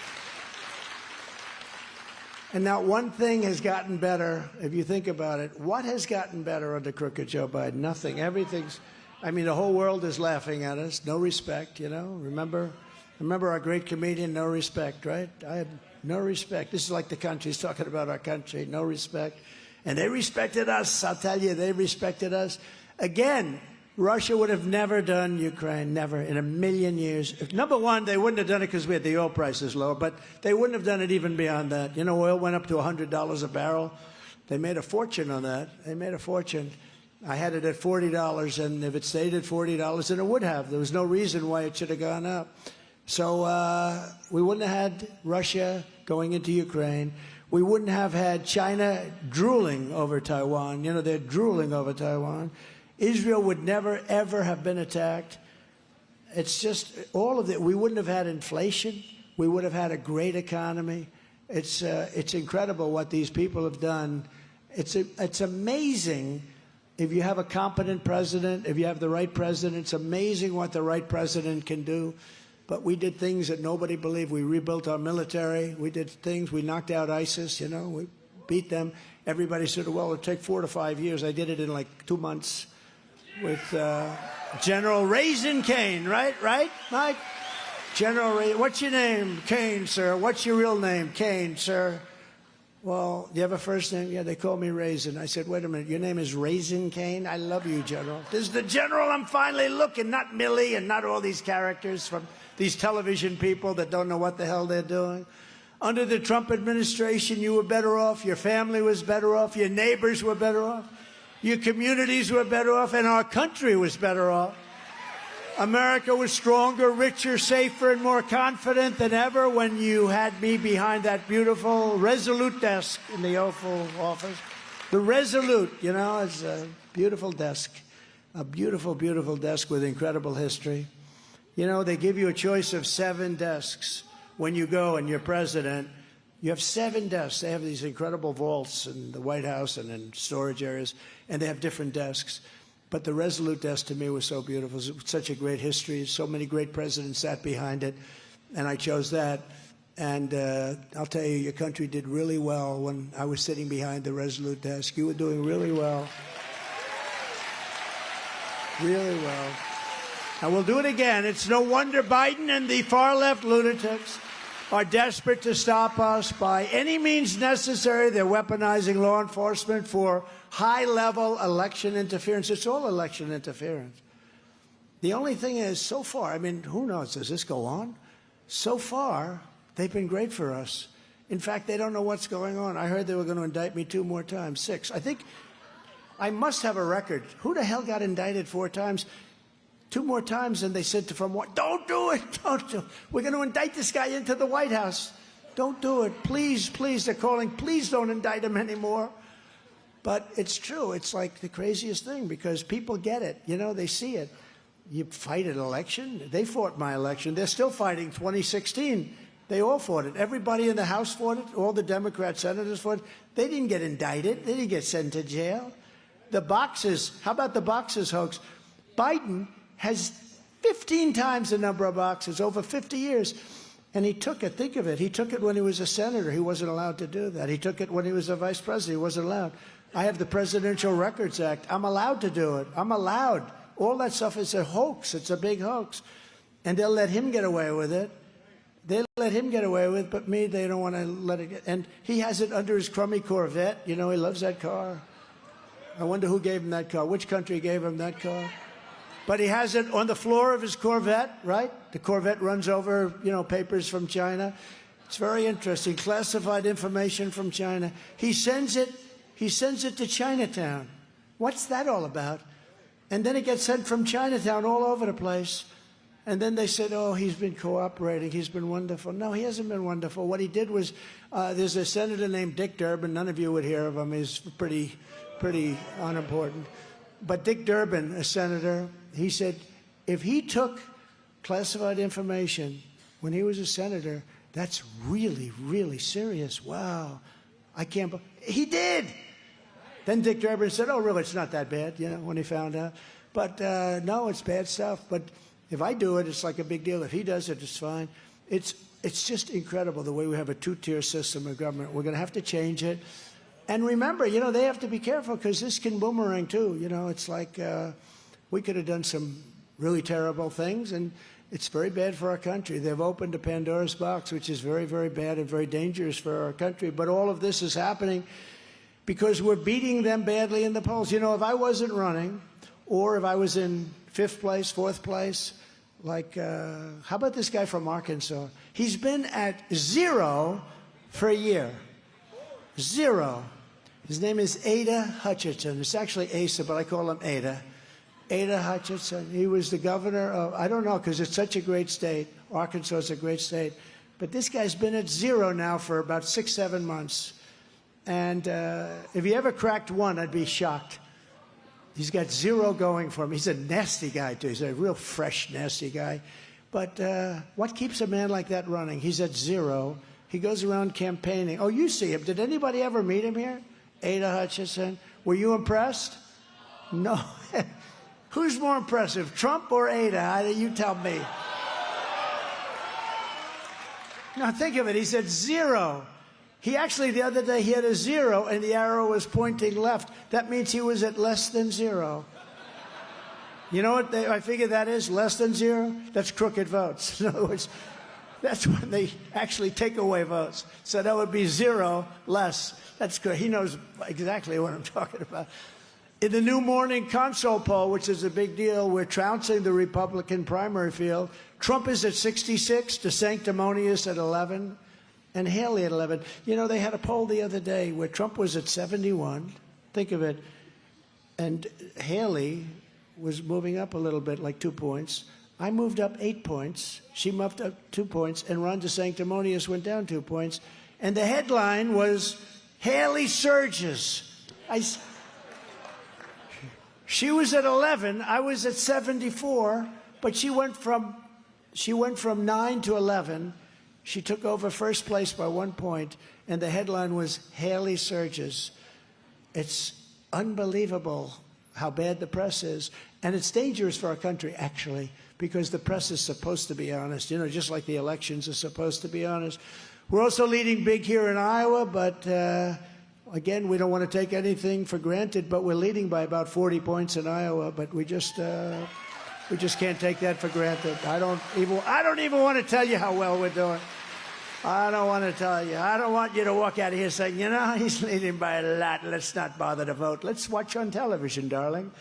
And now one thing has gotten better, if you think about it. What has gotten better under crooked Joe Biden? Nothing. Everything's, the whole world is laughing at us. No respect, Remember our great comedian, no respect, right? I have no respect. This is like the country. He's talking about our country, no respect. And they respected us. I'll tell you, they respected us. Again, Russia would have never done Ukraine, never, in a million years. Number one, they wouldn't have done it because we had the oil prices low, but they wouldn't have done it even beyond that. Oil went up to $100 a barrel. They made a fortune on that. They made a fortune. I had it at $40, and if it stayed at $40, then it would have. There was no reason why it should have gone up. So we wouldn't have had Russia going into Ukraine. We wouldn't have had China drooling over Taiwan. You know, they're drooling over Taiwan. Israel would never, ever have been attacked. It's just all of it. We wouldn't have had inflation. We would have had a great economy. It's incredible what these people have done. It's amazing if you have a competent president, if you have the right president. It's amazing what the right president can do. But we did things that nobody believed. We rebuilt our military. We did things. We knocked out ISIS, you know. We beat them. Everybody said, well, it'll take 4 to 5 years. I did it in like 2 months with General Raisin Cain, right? Mike? General Raisin. What's your name? Cain, sir. What's your real name? Cain, sir. Well, do you have a first name? Yeah, they call me Raisin. I said, wait a minute, your name is Raisin Cain? I love you, General. This is the general I'm finally looking, not Millie and not all these characters from these television people that don't know what the hell they're doing. Under the Trump administration, you were better off, your family was better off, your neighbors were better off, your communities were better off, and our country was better off. America was stronger, richer, safer, and more confident than ever when you had me behind that beautiful Resolute desk in the Oval Office. The Resolute, you know, is a beautiful desk, a beautiful, beautiful desk with incredible history. You know, they give you a choice of 7 desks when you go and you're president. You have 7 desks. They have these incredible vaults in the White House and in storage areas, and they have different desks. But the Resolute desk to me was so beautiful. It was such a great history. So many great presidents sat behind it, and I chose that. And I'll tell you, your country did really well when I was sitting behind the Resolute desk. You were doing really well. Really well. And we'll do it again. It's no wonder Biden and the far-left lunatics are desperate to stop us by any means necessary. They're weaponizing law enforcement for high-level election interference. It's all election interference. The only thing is, so far, I mean, who knows? Does this go on? So far, they've been great for us. In fact, they don't know what's going on. I heard they were going to indict me 2 more times, 6. I think I must have a record. Who the hell got indicted 4 times? 2 more times, and they said to from what? Don't do it. Don't do it. We're going to indict this guy into the White House. Don't do it. Please, please. They're calling. Please don't indict him anymore. But it's true. It's like the craziest thing because people get it. You know, they see it. You fight an election. They fought my election. They're still fighting 2016. They all fought it. Everybody in the House fought it. All the Democrat senators fought it. They didn't get indicted. They didn't get sent to jail. The boxes. How about the boxes hoax? Biden has 15 times the number of boxes, over 50 years. And he took it, think of it, he took it when he was a senator. He wasn't allowed to do that. He took it when he was a vice president. He wasn't allowed. I have the Presidential Records Act. I'm allowed to do it. I'm allowed. All that stuff is a hoax. It's a big hoax. And they'll let him get away with it. They'll let him get away with it, but me, they don't want to let it get. And he has it under his crummy Corvette. You know, he loves that car. I wonder who gave him that car. Which country gave him that car? But he has it on the floor of his Corvette, right? The Corvette runs over, you know, papers from China. It's very interesting. Classified information from China. He sends it to Chinatown. What's that all about? And then it gets sent from Chinatown all over the place. And then they said, oh, he's been cooperating. He's been wonderful. No, he hasn't been wonderful. What he did was, there's a senator named Dick Durbin. None of you would hear of him. He's pretty unimportant. But Dick Durbin, a senator, he said if he took classified information when he was a senator, that's really, really serious. Wow. I can't believe he did. Then Dick Durbin said, oh, really, it's not that bad, you know, when he found out. But no, it's bad stuff. But if I do it, it's like a big deal. If he does it, it's fine. It's just incredible the way we have a 2-tier system of government. We're going to have to change it. And remember, you know, they have to be careful because this can boomerang too. You know, it's like we could have done some really terrible things, and it's very bad for our country. They've opened a Pandora's box, which is very, very bad and very dangerous for our country. But all of this is happening because we're beating them badly in the polls. You know, if I wasn't running, or if I was in 5th place, 4th place, like, how about this guy from Arkansas? He's been at 0 for a year. 0. His name is Ada Hutchinson. It's actually Asa, but I call him Ada. Ada Hutchinson. He was the governor of, I don't know, because it's such a great state. Arkansas is a great state. But this guy's been at 0 now for about 6, 7 months. And if he ever cracked one, I'd be shocked. He's got zero going for him. He's a nasty guy, too. He's a real fresh, nasty guy. But what keeps a man like that running? He's at zero. He goes around campaigning. Oh, you see him. Did anybody ever meet him here? Ada Hutchinson. Were you impressed? No. Who's more impressive, Trump or Ada? You tell me. Now, think of it. He's at zero. He actually, the other day, he had a zero, and the arrow was pointing left. That means he was at less than zero. You know what I figure that is? Less than zero? That's crooked votes. In other words, that's when they actually take away votes. So that would be zero less. That's good. He knows exactly what I'm talking about. In the new morning console poll, which is a big deal, we're trouncing the Republican primary field. Trump is at 66, DeSanctimonious at 11, and Haley at 11. You know, they had a poll the other day where Trump was at 71. Think of it. And Haley was moving up a little bit, like 2 points. I moved up 8 points. She moved up 2 points. And Ron DeSanctimonious went down 2 points. And the headline was, Haley surges. She was at 11. I was at 74. But she went from 9 to 11. She took over first place by 1 point. And the headline was, Haley surges. It's unbelievable how bad the press is. And it's dangerous for our country, actually, because the press is supposed to be honest, you know, just like the elections are supposed to be honest. We're also leading big here in Iowa, but again, we don't want to take anything for granted, but we're leading by about 40 points in Iowa, but we just can't take that for granted. I don't even want to tell you how well we're doing. I don't want to tell you. I don't want you to walk out of here saying, you know, he's leading by a lot. Let's not bother to vote. Let's watch on television, darling.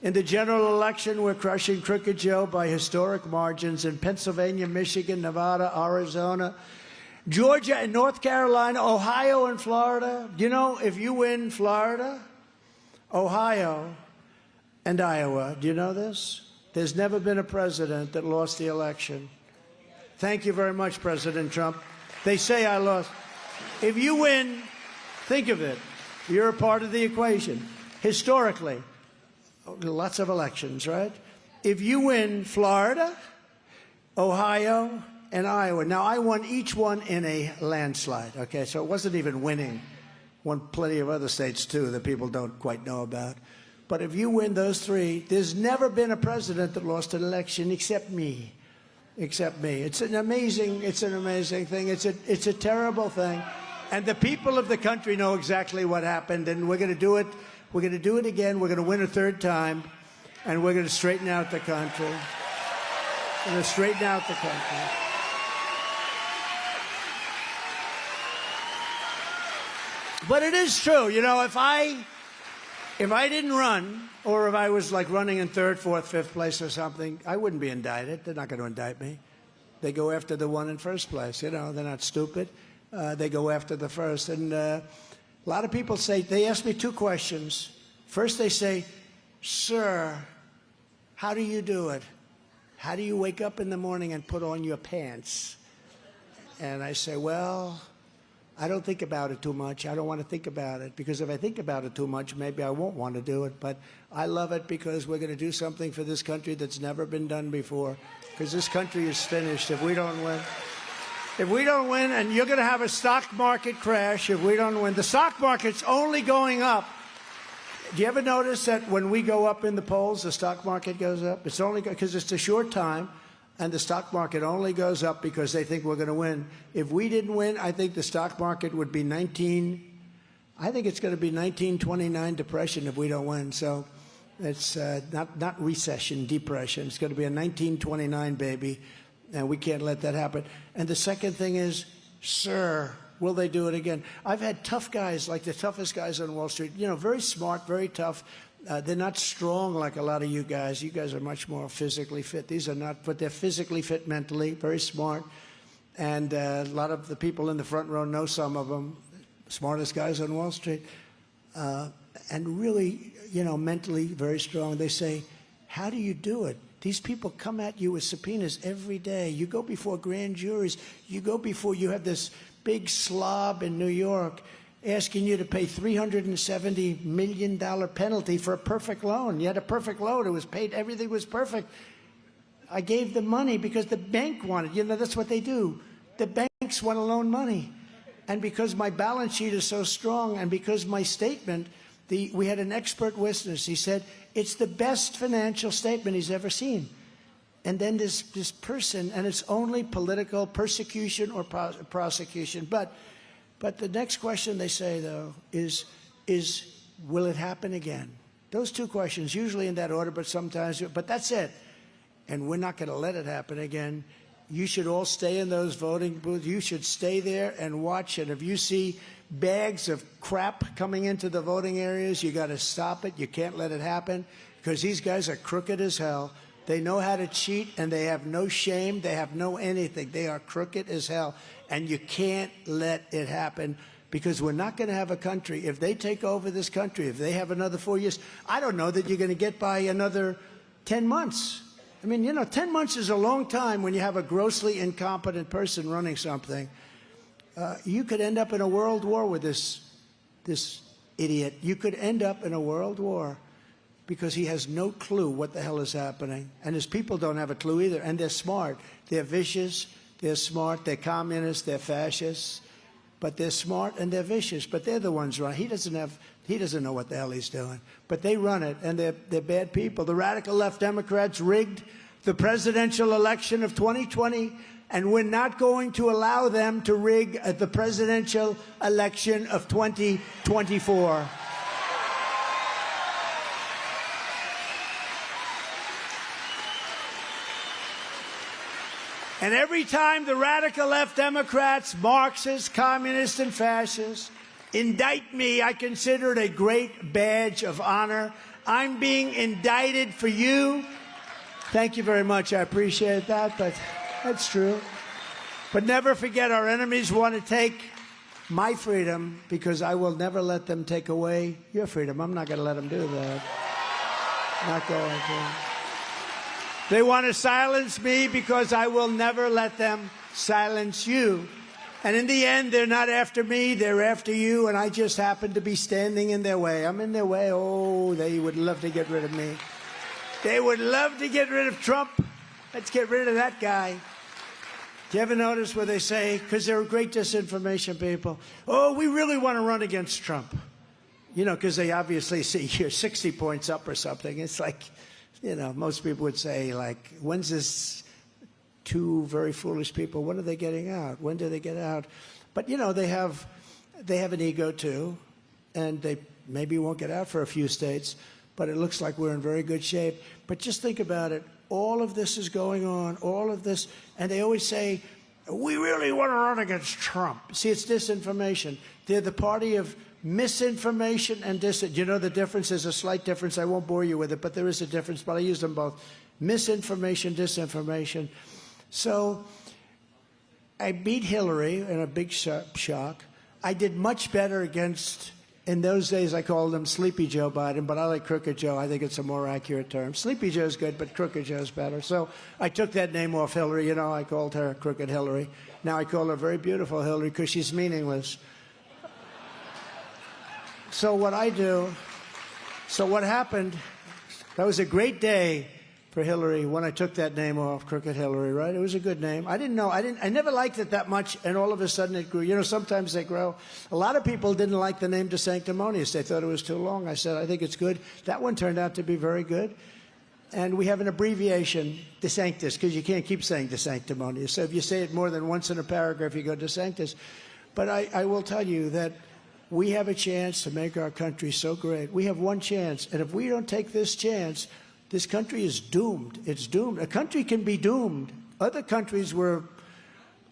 In the general election, we're crushing Crooked Joe by historic margins in Pennsylvania, Michigan, Nevada, Arizona, Georgia, and North Carolina, Ohio, and Florida. You know, if you win Florida, Ohio, and Iowa, do you know this? There's never been a president that lost the election. Thank you very much, President Trump. They say I lost. If you win, think of it. You're a part of the equation. Historically, lots of elections, right? If you win Florida, Ohio, and Iowa. Now, I won each one in a landslide, okay? So it wasn't even winning. Won plenty of other states, too, that people don't quite know about. But if you win those three, there's never been a president that lost an election except me. Except me. It's an amazing thing. It's a terrible thing. And the people of the country know exactly what happened, and we're going to do it. We're going to do it again. We're going to win a third time, and we're going to straighten out the country. We're going to straighten out the country. But it is true. You know, if I didn't run, or if I was like running in third, fourth, fifth place or something, I wouldn't be indicted. They're not going to indict me. They go after the one in first place. You know, they're not stupid. They go after the first. And a lot of people say, they ask me two questions. First, they say, sir, how do you do it? How do you wake up in the morning and put on your pants? And I say, well, I don't think about it too much. I don't want to think about it, because if I think about it too much, maybe I won't want to do it. But I love it because we're going to do something for this country that's never been done before, because this country is finished if we don't win. If we don't win, and you're going to have a stock market crash if we don't win. The stock market's only going up. Do you ever notice that when we go up in the polls, the stock market goes up? It's only because it's a short time. And the stock market only goes up because they think we're going to win. If we didn't win, I think the stock market would be I think it's going to be 1929 depression if we don't win. So it's not recession, depression. It's going to be a 1929 baby, and we can't let that happen. And the second thing is, sir, will they do it again? I've had tough guys, like the toughest guys on Wall Street, you know, very smart, very tough. They're not strong like a lot of you guys. You guys are much more physically fit. These are not, but they're physically fit mentally, very smart. And a lot of the people in the front row know some of them, smartest guys on Wall Street. And really, you know, mentally very strong. They say, how do you do it? These people come at you with subpoenas every day. You go before grand juries. You go before, you have this big slob in New York. asking you to pay $370 million penalty for a perfect loan. You had a perfect loan. It was paid. Everything was perfect. I gave the money because the bank wanted. You know, that's what they do. The banks want to loan money. And because my balance sheet is so strong and because my statement, we had an expert witness. He said, it's the best financial statement he's ever seen. And then this person, and it's only political persecution or prosecution. But the next question they say, though, is will it happen again? Those two questions, usually in that order, but sometimes, but that's it. And we're not going to let it happen again. You should all stay in those voting booths. You should stay there and watch it. If you see bags of crap coming into the voting areas, you got to stop it. You can't let it happen because these guys are crooked as hell. They know how to cheat, and they have no shame. They have no anything. They are crooked as hell, and you can't let it happen because we're not going to have a country. If they take over this country, if they have another 4 years, I don't know that you're going to get by another 10 months. I mean, you know, 10 months is a long time when you have a grossly incompetent person running something. You could end up in a world war with this idiot. You could end up in a world war because he has no clue what the hell is happening. And his people don't have a clue either. And they're smart. They're vicious. They're smart. They're communists. They're fascists. But they're smart and they're vicious. But they're the ones running. He doesn't know what the hell he's doing. But they run it, and they're bad people. The radical left Democrats rigged the presidential election of 2020, and we're not going to allow them to rig the presidential election of 2024. And every time the radical left Democrats, Marxists, communists, and fascists indict me, I consider it a great badge of honor. I'm being indicted for you. Thank you very much. I appreciate that, but that's true. But never forget, our enemies want to take my freedom because I will never let them take away your freedom. I'm not going to let them do that. Not going to. They want to silence me because I will never let them silence you. And in the end, they're not after me, they're after you, and I just happen to be standing in their way. I'm in their way. Oh, they would love to get rid of me. They would love to get rid of Trump. Let's get rid of that guy. Do you ever notice where they say, because they're great disinformation people, oh, we really want to run against Trump. You know, because they obviously see you're 60 points up or something. It's like, you know, most people would say, like, when's this two very foolish people, when are they getting out? When do they get out? But, you know, they have an ego, too, and they maybe won't get out for a few states, but it looks like we're in very good shape. But just think about it. All of this is going on, all of this, and they always say, we really want to run against Trump. See, it's disinformation. They're the party of misinformation and disinformation. You know the difference? There's a slight difference. I won't bore you with it, but there is a difference, but I use them both. Misinformation, disinformation. So I beat Hillary in a big shock. I did much better against, in those days I called him Sleepy Joe Biden, but I like Crooked Joe. I think it's a more accurate term. Sleepy Joe's good, but Crooked Joe's better. So I took that name off Hillary. You know, I called her Crooked Hillary. Now I call her Very Beautiful Hillary because she's meaningless. So what happened, that was a great day for Hillary when I took that name off, Crooked Hillary, right? It was a good name. I didn't know. I never liked it that much, and all of a sudden it grew. You know, sometimes they grow. A lot of people didn't like the name DeSanctimonious. They thought it was too long. I said, I think it's good. That one turned out to be very good. And we have an abbreviation, DeSanctus, because you can't keep saying DeSanctimonious. So if you say it more than once in a paragraph, you go DeSanctus. But I will tell you that we have a chance to make our country so great. We have one chance, and if we don't take this chance, this country is doomed. It's doomed. A country can be doomed. Other countries were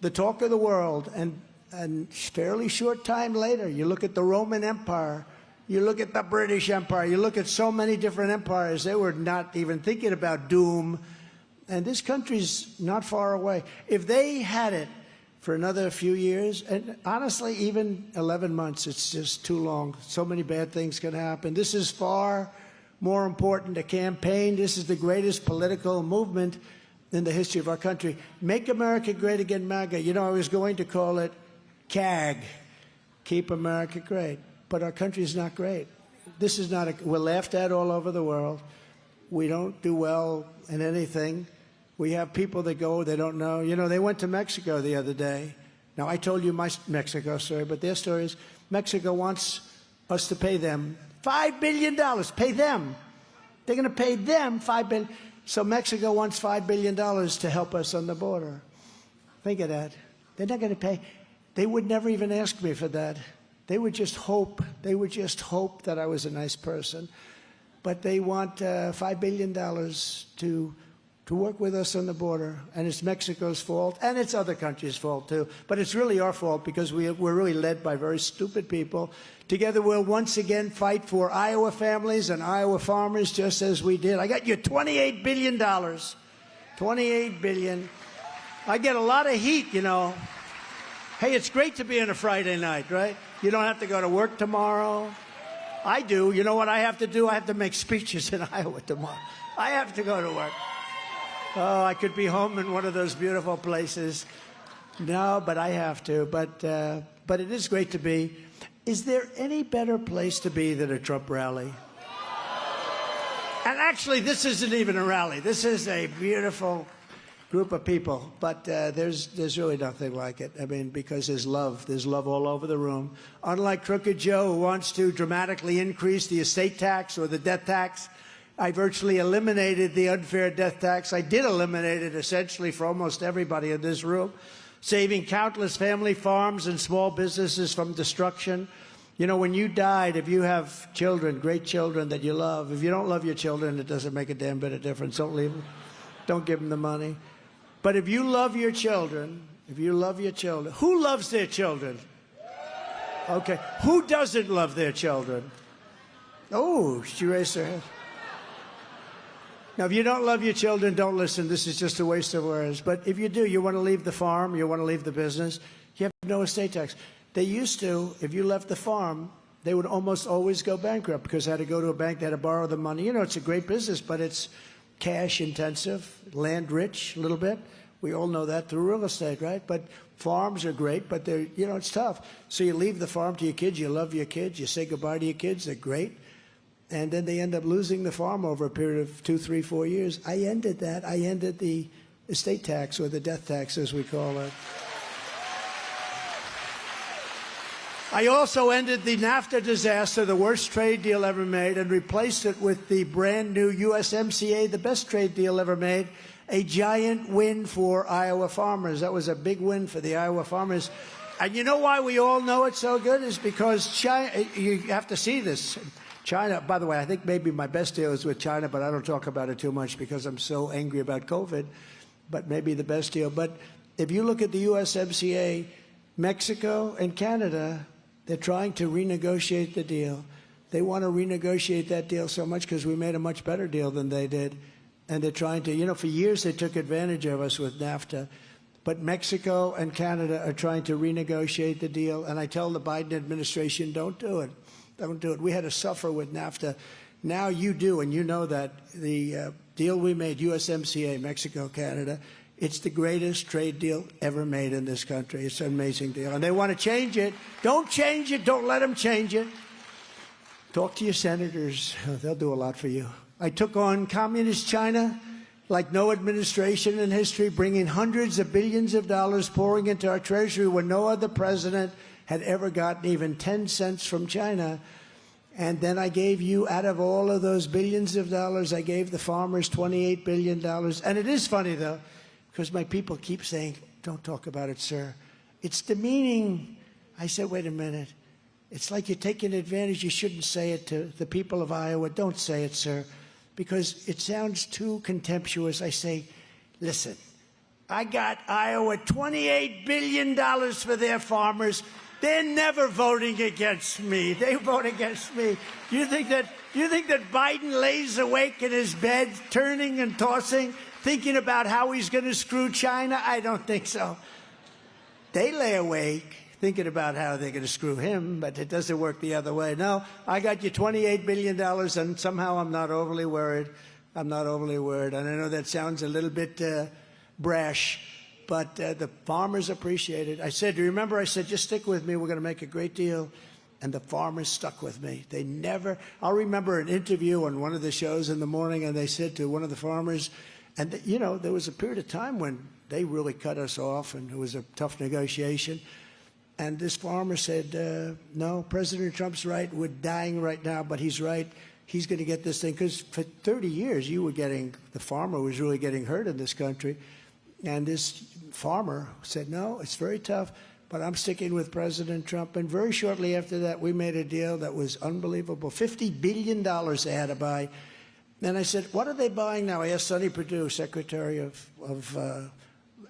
the talk of the world, and fairly short time later, you look at the Roman Empire, you look at the British Empire, you look at so many different empires, they were not even thinking about doom. And this country's not far away. If they had it for another few years, and honestly, even 11 months, it's just too long. So many bad things can happen. This is far more important, a campaign. This is the greatest political movement in the history of our country. Make America Great Again, MAGA. You know, I was going to call it CAG, keep America great. But our country's not great. This is not we're laughed at all over the world. We don't do well in anything. We have people that go, they don't know. You know, they went to Mexico the other day. Now, I told you my Mexico story, but their story is Mexico wants us to pay them $5 billion. Pay them. They're going to pay them $5 billion. So Mexico wants $5 billion to help us on the border. Think of that. They're not going to pay. They would never even ask me for that. They would just hope. They would just hope that I was a nice person. But they want $5 billion to work with us on the border. And it's Mexico's fault, and it's other countries' fault, too. But it's really our fault because we're really led by very stupid people. Together, we'll once again fight for Iowa families and Iowa farmers, just as we did. I got you $28 billion. $28 billion. I get a lot of heat, you know. Hey, it's great to be on a Friday night, right? You don't have to go to work tomorrow. I do. You know what I have to do? I have to make speeches in Iowa tomorrow. I have to go to work. Oh, I could be home in one of those beautiful places. No, but I have to. But it is great to be. Is there any better place to be than a Trump rally? And actually, this isn't even a rally. This is a beautiful group of people. But there's really nothing like it. I mean, because there's love. There's love all over the room. Unlike Crooked Joe, who wants to dramatically increase the estate tax or the death tax, I virtually eliminated the unfair death tax. I did eliminate it essentially for almost everybody in this room, saving countless family farms and small businesses from destruction. You know, when you died, if you have children, great children that you love, if you don't love your children, it doesn't make a damn bit of difference. Don't leave them. Don't give them the money. But if you love your children, who loves their children? Okay. Who doesn't love their children? Oh, she raised her head. Now, if you don't love your children, don't listen. This is just a waste of words. But if you do, you want to leave the farm, you want to leave the business, you have no estate tax. They used to, if you left the farm, they would almost always go bankrupt because they had to go to a bank, they had to borrow the money. You know, it's a great business, but it's cash intensive, land rich a little bit. We all know that through real estate, right? But farms are great, but they're, you know, it's tough. So you leave the farm to your kids, you love your kids, you say goodbye to your kids, they're great. And then they end up losing the farm over a period of 2, 3, 4 years. I ended that. I ended the estate tax, or the death tax, as we call it. I also ended the NAFTA disaster, the worst trade deal ever made, and replaced it with the brand new USMCA, the best trade deal ever made, a giant win for Iowa farmers. That was a big win for the Iowa farmers. And you know why we all know it's so good? Is because China, you have to see this. China, by the way, I think maybe my best deal is with China, but I don't talk about it too much because I'm so angry about COVID, but maybe the best deal. But if you look at the USMCA, Mexico and Canada, they're trying to renegotiate the deal. They want to renegotiate that deal so much because we made a much better deal than they did. And they're trying to, you know, for years they took advantage of us with NAFTA. But Mexico and Canada are trying to renegotiate the deal. And I tell the Biden administration, don't do it. Don't do it. We had to suffer with NAFTA. Now you do, and you know that. The deal we made, USMCA, Mexico, Canada, it's the greatest trade deal ever made in this country. It's an amazing deal. And they want to change it. Don't change it. Don't let them change it. Talk to your senators. They'll do a lot for you. I took on communist China like no administration in history, bringing hundreds of billions of dollars pouring into our treasury when no other president had ever gotten even 10 cents from China. And then I gave you, out of all of those billions of dollars, I gave the farmers $28 billion. And it is funny, though, because my people keep saying, don't talk about it, sir. It's demeaning. I said, wait a minute. It's like you're taking advantage. You shouldn't say it to the people of Iowa. Don't say it, sir, because it sounds too contemptuous. I say, listen, I got Iowa $28 billion for their farmers. They're never voting against me. They vote against me. Do you think that Biden lays awake in his bed, turning and tossing, thinking about how he's going to screw China? I don't think so. They lay awake thinking about how they're going to screw him, but it doesn't work the other way. No, I got you $28 billion, and somehow I'm not overly worried. I'm not overly worried. And I know that sounds a little bit brash, But the farmers appreciate it. I said, do you remember? I said, just stick with me. We're going to make a great deal. And the farmers stuck with me. They never, I'll remember an interview on one of the shows in the morning, and they said to one of the farmers, and you know, there was a period of time when they really cut us off, and it was a tough negotiation. And this farmer said, no, President Trump's right. We're dying right now, but he's right. He's going to get this thing. Because for 30 years, the farmer was really getting hurt in this country. And this farmer said, no, it's very tough, but I'm sticking with President Trump. And very shortly after that, we made a deal that was unbelievable. $50 billion they had to buy. And I said, what are they buying now? I asked Sonny Perdue, Secretary of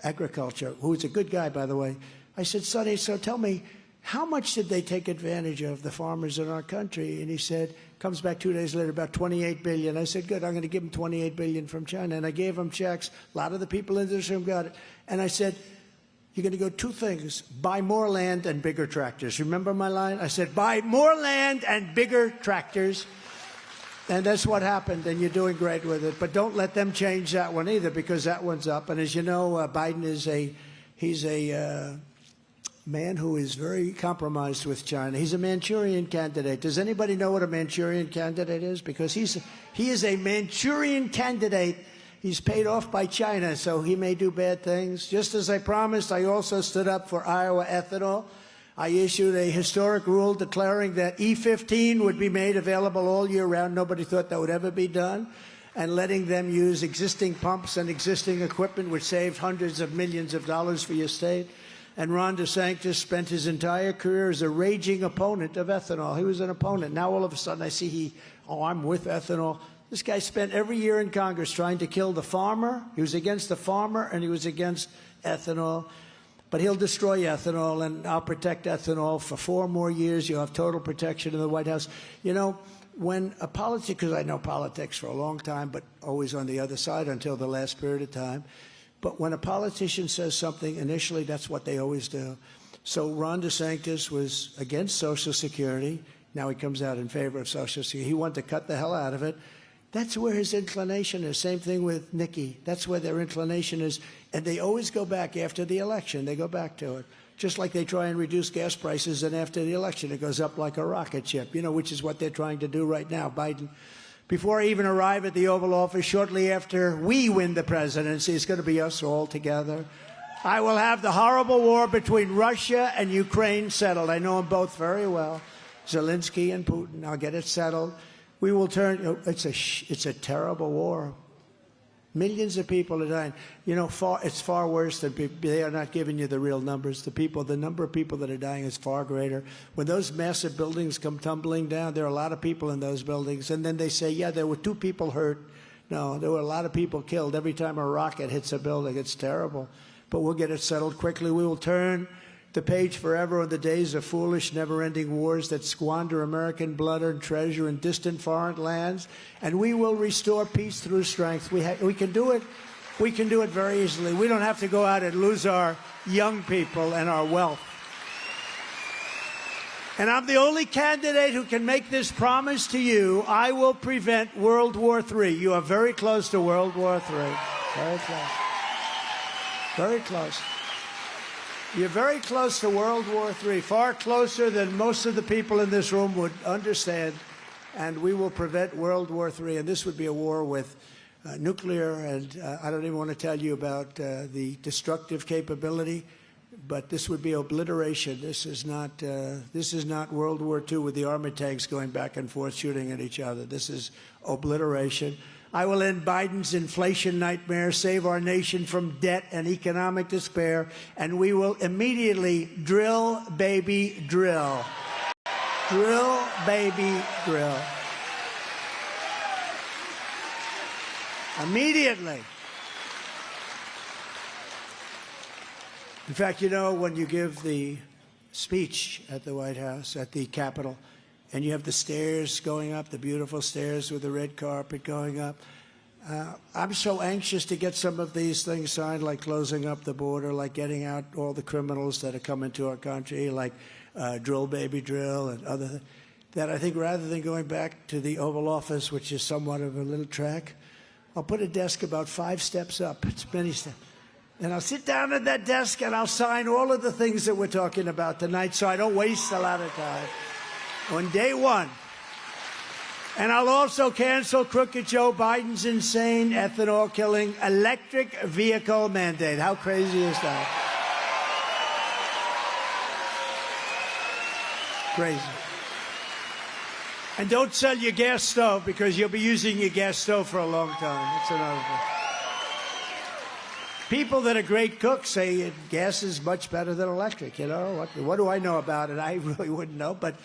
Agriculture, who's a good guy, by the way. I said, Sonny, so tell me, how much did they take advantage of, the farmers in our country? And he said, comes back 2 days later, about $28 billion. I said, good, I'm going to give them $28 billion from China. And I gave them checks. A lot of the people in this room got it. And I said, you're going to go two things, buy more land and bigger tractors. Remember my line? I said, buy more land and bigger tractors. And that's what happened, and you're doing great with it. But don't let them change that one either, because that one's up. And as you know, Biden is he's a man who is very compromised with China. He's a Manchurian candidate. Does anybody know what a Manchurian candidate is? Because he is a Manchurian candidate. He's paid off by China, so he may do bad things. Just as I promised, I also stood up for Iowa ethanol. I issued a historic rule declaring that E15 would be made available all year round. Nobody thought that would ever be done. And letting them use existing pumps and existing equipment, which saved hundreds of millions of dollars for your state. And Ron DeSantis spent his entire career as a raging opponent of ethanol. He was an opponent. Now all of a sudden I see I'm with ethanol. This guy spent every year in Congress trying to kill the farmer. He was against the farmer, and he was against ethanol. But he'll destroy ethanol, and I'll protect ethanol for 4 more years. You'll have total protection in the White House. You know, when a politician, because I know politics for a long time, but always on the other side until the last period of time. But when a politician says something, initially that's what they always do. So Ron DeSantis was against Social Security. Now he comes out in favor of Social Security. He wanted to cut the hell out of it. That's where his inclination is. Same thing with Nikki. That's where their inclination is. And they always go back after the election. They go back to it. Just like they try and reduce gas prices, and after the election it goes up like a rocket ship, you know, which is what they're trying to do right now. Biden, before I even arrive at the Oval Office, shortly after we win the presidency, it's going to be us all together. I will have the horrible war between Russia and Ukraine settled. I know them both very well, Zelensky and Putin. I'll get it settled. We will turn, it's a terrible war. Millions of people are dying. You know, it's far worse than people. They are not giving you the real numbers. The number of people that are dying is far greater. When those massive buildings come tumbling down, there are a lot of people in those buildings. And then they say, yeah, there were 2 people hurt. No, there were a lot of people killed every time a rocket hits a building. It's terrible. But we'll get it settled quickly. We will turn the page forever on the days of foolish, never-ending wars that squander American blood and treasure in distant foreign lands, and we will restore peace through strength. We can do it. We can do it very easily. We don't have to go out and lose our young people and our wealth. And I'm the only candidate who can make this promise to you. I will prevent World War III. You are very close to World War III. Very close. Very close. You're very close to World War III, far closer than most of the people in this room would understand, and we will prevent World War III. And this would be a war with nuclear, and I don't even want to tell you about the destructive capability, but this would be obliteration. This is not World War II with the armored tanks going back and forth shooting at each other. This is obliteration. I will end Biden's inflation nightmare, save our nation from debt and economic despair, and we will immediately drill, baby, drill. Drill, baby, drill. Immediately. In fact, you know, when you give the speech at the White House, at the Capitol, and you have the stairs going up, the beautiful stairs with the red carpet going up. I'm so anxious to get some of these things signed, like closing up the border, like getting out all the criminals that have come into our country, like drill, baby, drill, and other things, that I think rather than going back to the Oval Office, which is somewhat of a little track, I'll put a desk about 5 steps up. It's many steps. And I'll sit down at that desk and I'll sign all of the things that we're talking about tonight so I don't waste a lot of time on day one. And I'll also cancel crooked Joe Biden's insane ethanol-killing electric vehicle mandate. How crazy is that? Crazy. And don't sell your gas stove because you'll be using your gas stove for a long time. That's another thing. People that are great cooks say gas is much better than electric. You know, what do I know about it? I really wouldn't know, but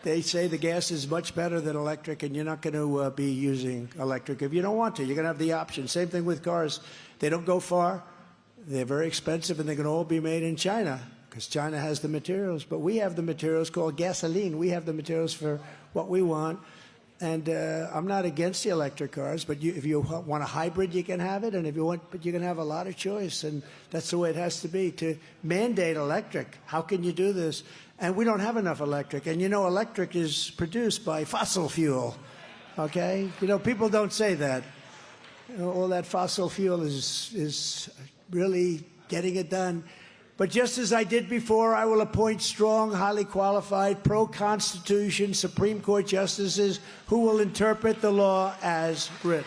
they say the gas is much better than electric, and you're not going to be using electric if you don't want to. You're going to have the option. Same thing with cars. They don't go far. They're very expensive, and they're going to all be made in China because China has the materials. But we have the materials called gasoline. We have the materials for what we want. And I'm not against the electric cars, but if you want a hybrid, you can have it. And if you want, but you can have a lot of choice. And that's the way it has to be. To mandate electric, how can you do this? And we don't have enough electric. And, you know, electric is produced by fossil fuel, okay? You know, people don't say that. You know, all that fossil fuel is really getting it done. But just as I did before, I will appoint strong, highly qualified, pro-Constitution Supreme Court justices who will interpret the law as written.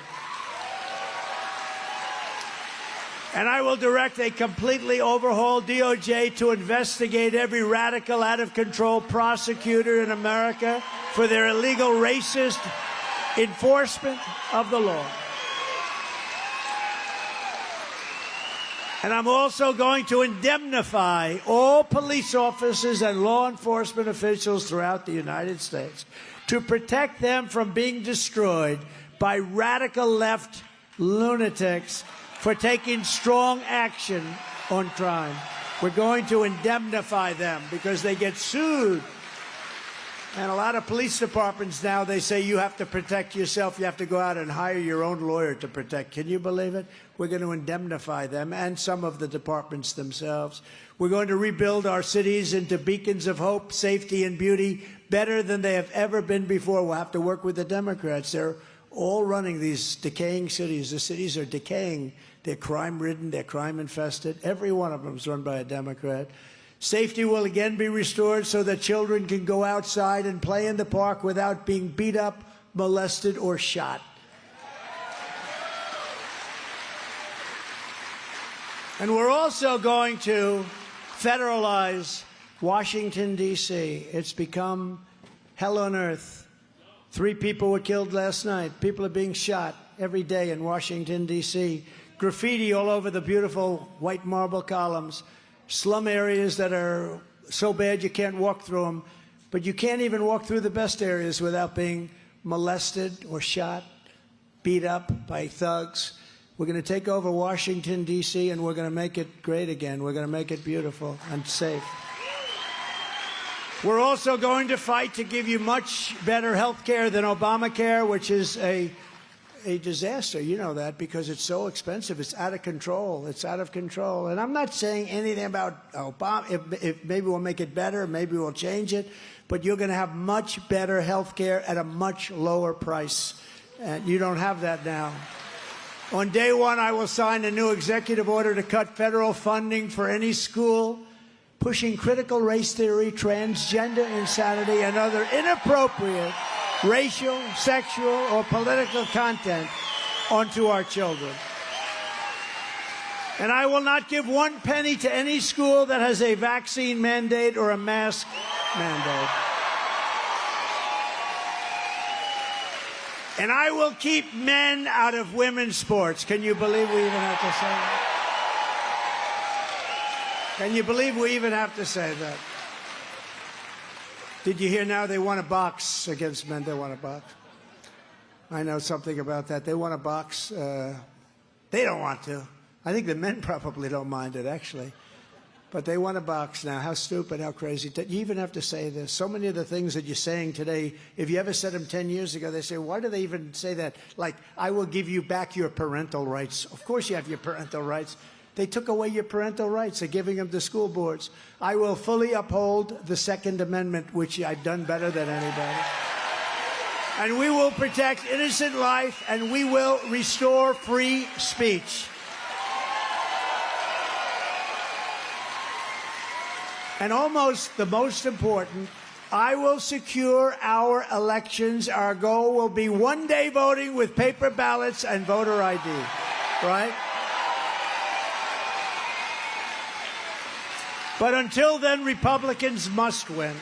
And I will direct a completely overhauled DOJ to investigate every radical, out-of-control prosecutor in America for their illegal, racist enforcement of the law. And I'm also going to indemnify all police officers and law enforcement officials throughout the United States to protect them from being destroyed by radical left lunatics for taking strong action on crime. We're going to indemnify them because they get sued. And a lot of police departments now, they say you have to protect yourself. You have to go out and hire your own lawyer to protect. Can you believe it? We're going to indemnify them and some of the departments themselves. We're going to rebuild our cities into beacons of hope, safety, and beauty better than they have ever been before. We'll have to work with the Democrats. They're all running these decaying cities. The cities are decaying. They're crime-ridden. They're crime-infested. Every one of them is run by a Democrat. Safety will again be restored so that children can go outside and play in the park without being beat up, molested, or shot. And we're also going to federalize Washington, D.C. It's become hell on earth. 3 people were killed last night. People are being shot every day in Washington, D.C. Graffiti all over the beautiful white marble columns. Slum areas that are so bad you can't walk through them. But you can't even walk through the best areas without being molested or shot, beat up by thugs. We're going to take over Washington, D.C., and we're going to make it great again. We're going to make it beautiful and safe. We're also going to fight to give you much better health care than Obamacare, which is a disaster. You know that because it's so expensive. It's out of control. It's out of control. And I'm not saying anything about Obama. If maybe we'll make it better, maybe we'll change it. But you're going to have much better health care at a much lower price. And you don't have that now. On day one, I will sign a new executive order to cut federal funding for any school pushing critical race theory, transgender insanity, and other inappropriate racial, sexual, or political content onto our children. And I will not give 1 penny to any school that has a vaccine mandate or a mask mandate. And I will keep men out of women's sports. Can you believe we even have to say that? Can you believe we even have to say that? Did you hear now they want to box against men? They want to box. I know something about that. They want to box. They don't want to. I think the men probably don't mind it, actually. But they want to box now. How stupid, how crazy. You even have to say this. So many of the things that you're saying today, if you ever said them 10 years ago, they say, why do they even say that? Like, I will give you back your parental rights. Of course you have your parental rights. They took away your parental rights. They're giving them to school boards. I will fully uphold the Second Amendment, which I've done better than anybody. And we will protect innocent life, and we will restore free speech. And almost the most important, I will secure our elections. Our goal will be one-day voting with paper ballots and voter ID, right? But until then, Republicans must win.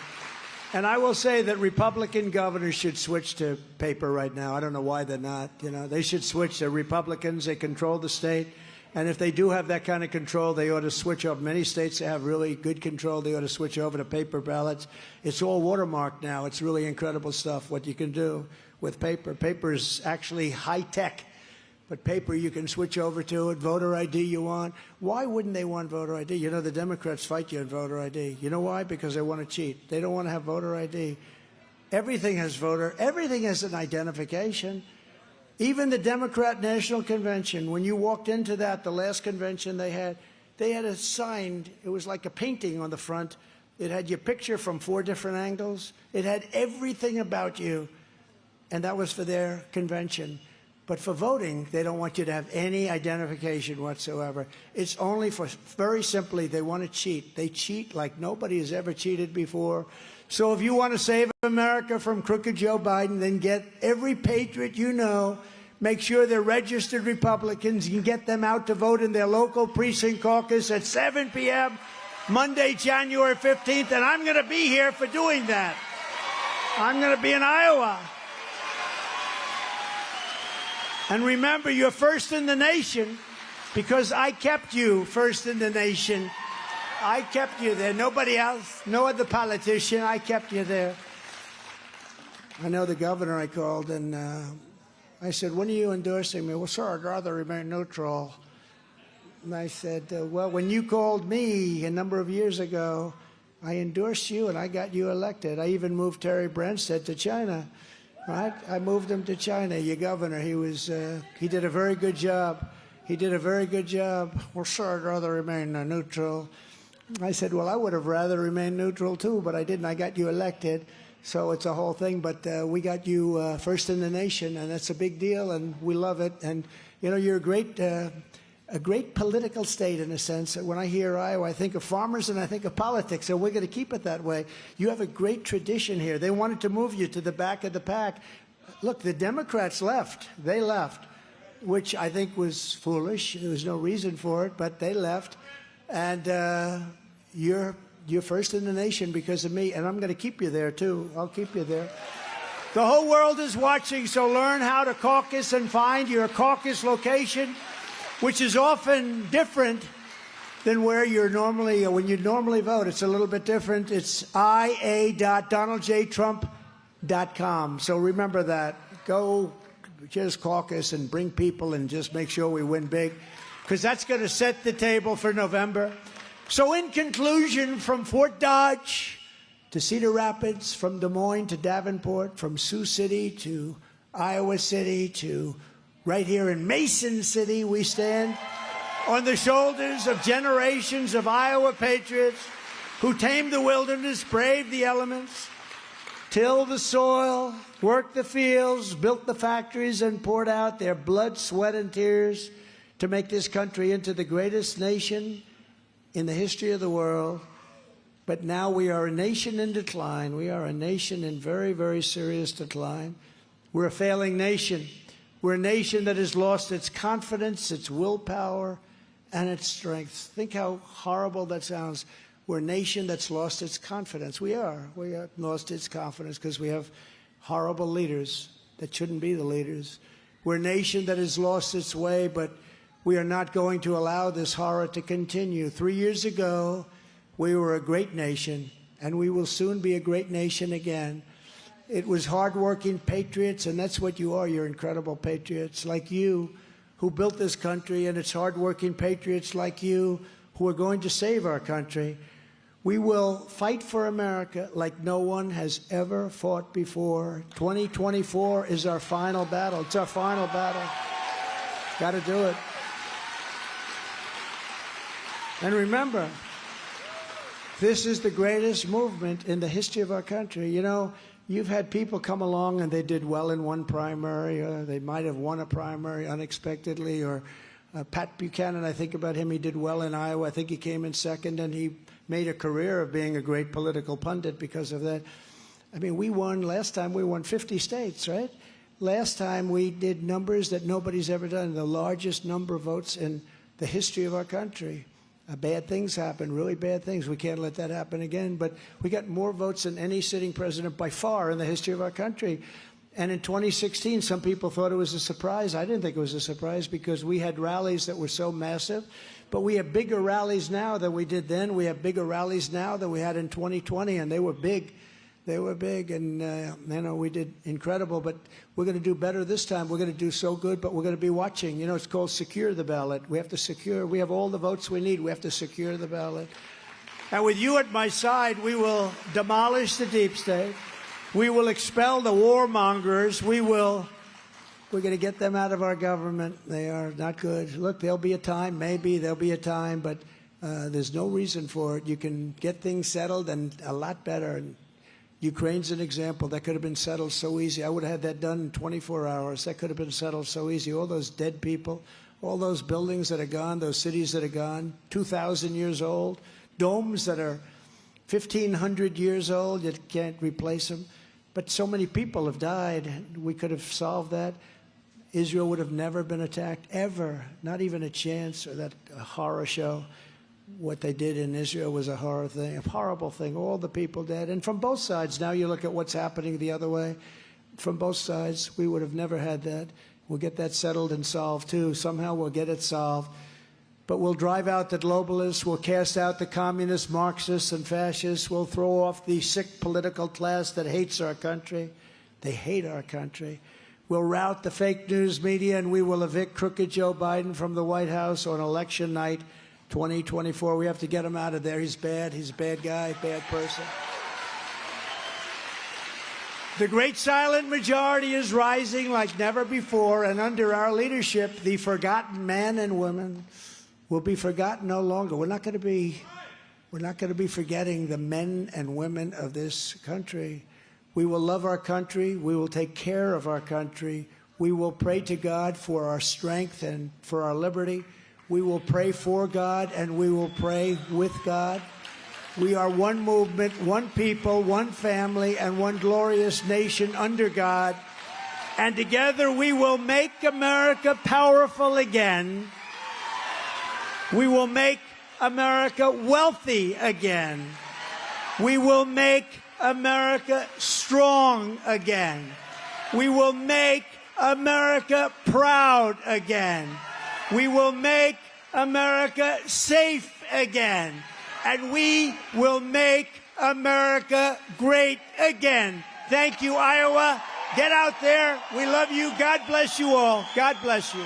And I will say that Republican governors should switch to paper right now. I don't know why they're not. You know, they should switch. They're Republicans. They control the state. And if they do have that kind of control, they ought to switch over. Many states have really good control. They ought to switch over to paper ballots. It's all watermarked now. It's really incredible stuff, what you can do with paper. Paper is actually high-tech. But paper you can switch over to it. Voter ID you want. Why wouldn't they want voter ID? You know, the Democrats fight you on voter ID. You know why? Because they want to cheat. They don't want to have voter ID. Everything has everything has an identification. Even the Democrat National Convention, when you walked into that, the last convention they had a sign. It was like a painting on the front. It had your picture from 4 different angles. It had everything about you. And that was for their convention. But for voting, they don't want you to have any identification whatsoever. It's only for, very simply, they want to cheat. They cheat like nobody has ever cheated before. So if you want to save America from crooked Joe Biden, then get every patriot you know, make sure they're registered Republicans. You can get them out to vote in their local precinct caucus at 7 p.m. Monday, January 15th. And I'm going to be here for doing that. I'm going to be in Iowa. And remember, you're first in the nation because I kept you first in the nation. I kept you there. Nobody else, no other politician. I kept you there. I know the governor I called, and I said, when are you endorsing me? Well, sir, I'd rather remain neutral. And I said, well, when you called me a number of years ago, I endorsed you, and I got you elected. I even moved Terry Branstad to China. Right? I moved him to China, your governor. He did a very good job. He did a very good job. Well, sir, I'd rather remain neutral. I said, well, I would have rather remained neutral, too, but I didn't. I got you elected. So it's a whole thing. But we got you first in the nation, and that's a big deal, and we love it. And, you know, you're a great political state in a sense. When I hear Iowa, I think of farmers and I think of politics, and we're going to keep it that way. You have a great tradition here. They wanted to move you to the back of the pack. Look, the Democrats left. They left, which I think was foolish. There was no reason for it, but they left. And you're first in the nation because of me, and I'm going to keep you there, too. I'll keep you there. The whole world is watching, so learn how to caucus and find your caucus location, which is often different than where you're normally, when you normally vote. It's a little bit different. It's ia.donaldjtrump.com. So remember that. Go just caucus and bring people and just make sure we win big, because that's going to set the table for November. So in conclusion, from Fort Dodge to Cedar Rapids, from Des Moines to Davenport, from Sioux City to Iowa City to right here in Mason City, we stand on the shoulders of generations of Iowa patriots who tamed the wilderness, braved the elements, tilled the soil, worked the fields, built the factories, and poured out their blood, sweat, and tears to make this country into the greatest nation in the history of the world. But now we are a nation in decline. We are a nation in very, very serious decline. We're a failing nation. We're a nation that has lost its confidence, its willpower, and its strength. Think how horrible that sounds. We're a nation that's lost its confidence. We are. We have lost its confidence because we have horrible leaders that shouldn't be the leaders. We're a nation that has lost its way, but we are not going to allow this horror to continue. 3 years ago, we were a great nation, and we will soon be a great nation again. It was hardworking patriots, and that's what you are. You're incredible patriots like you who built this country, and it's hardworking patriots like you who are going to save our country. We will fight for America like no one has ever fought before. 2024 is our final battle. It's our final battle. Got to do it. And remember, this is the greatest movement in the history of our country. You know, you've had people come along and they did well in one primary, or they might have won a primary unexpectedly, or Pat Buchanan, I think about him, he did well in Iowa. I think he came in second, and he made a career of being a great political pundit because of that. I mean, last time we won 50 states, right? Last time we did numbers that nobody's ever done, the largest number of votes in the history of our country. Bad things happen, really bad things. We can't let that happen again. But we got more votes than any sitting president by far in the history of our country. And in 2016, some people thought it was a surprise. I didn't think it was a surprise because we had rallies that were so massive. But we have bigger rallies now than we did then. We have bigger rallies now than we had in 2020, and they were big. They were big, and we did incredible. But we're going to do better this time. We're going to do so good, but we're going to be watching. It's called secure the ballot. We have to secure. We have all the votes we need. We have to secure the ballot. And with you at my side, we will demolish the deep state. We will expel the warmongers. We're going to get them out of our government. They are not good. Look, there'll be a time. Maybe there'll be a time, but there's no reason for it. You can get things settled and a lot better. And Ukraine's an example. That could have been settled so easy. I would have had that done in 24 hours. That could have been settled so easy. All those dead people, all those buildings that are gone, those cities that are gone, 2,000 years old, domes that are 1,500 years old, you can't replace them. But so many people have died. We could have solved that. Israel would have never been attacked, ever. Not even a chance. Or that horror show. What they did in Israel was a horror thing, a horrible thing. All the people dead. And from both sides, now you look at what's happening the other way. From both sides, we would have never had that. We'll get that settled and solved, too. Somehow we'll get it solved. But we'll drive out the globalists. We'll cast out the communists, Marxists, and fascists. We'll throw off the sick political class that hates our country. They hate our country. We'll rout the fake news media, and we will evict crooked Joe Biden from the White House on election night 2024. We have to get him out of there. He's bad. He's a bad guy, bad person. The great silent majority is rising like never before, and under our leadership, the forgotten men and women will be forgotten no longer. We're not going to be forgetting the men and women of this country. We will love our country. We will take care of our country. We will pray to God for our strength and for our liberty. We will pray for God, and we will pray with God. We are one movement, one people, one family, and one glorious nation under God. And together we will make America powerful again. We will make America wealthy again. We will make America strong again. We will make America proud again. We will make America safe again. And we will make America great again. Thank you, Iowa. Get out there. We love you. God bless you all. God bless you.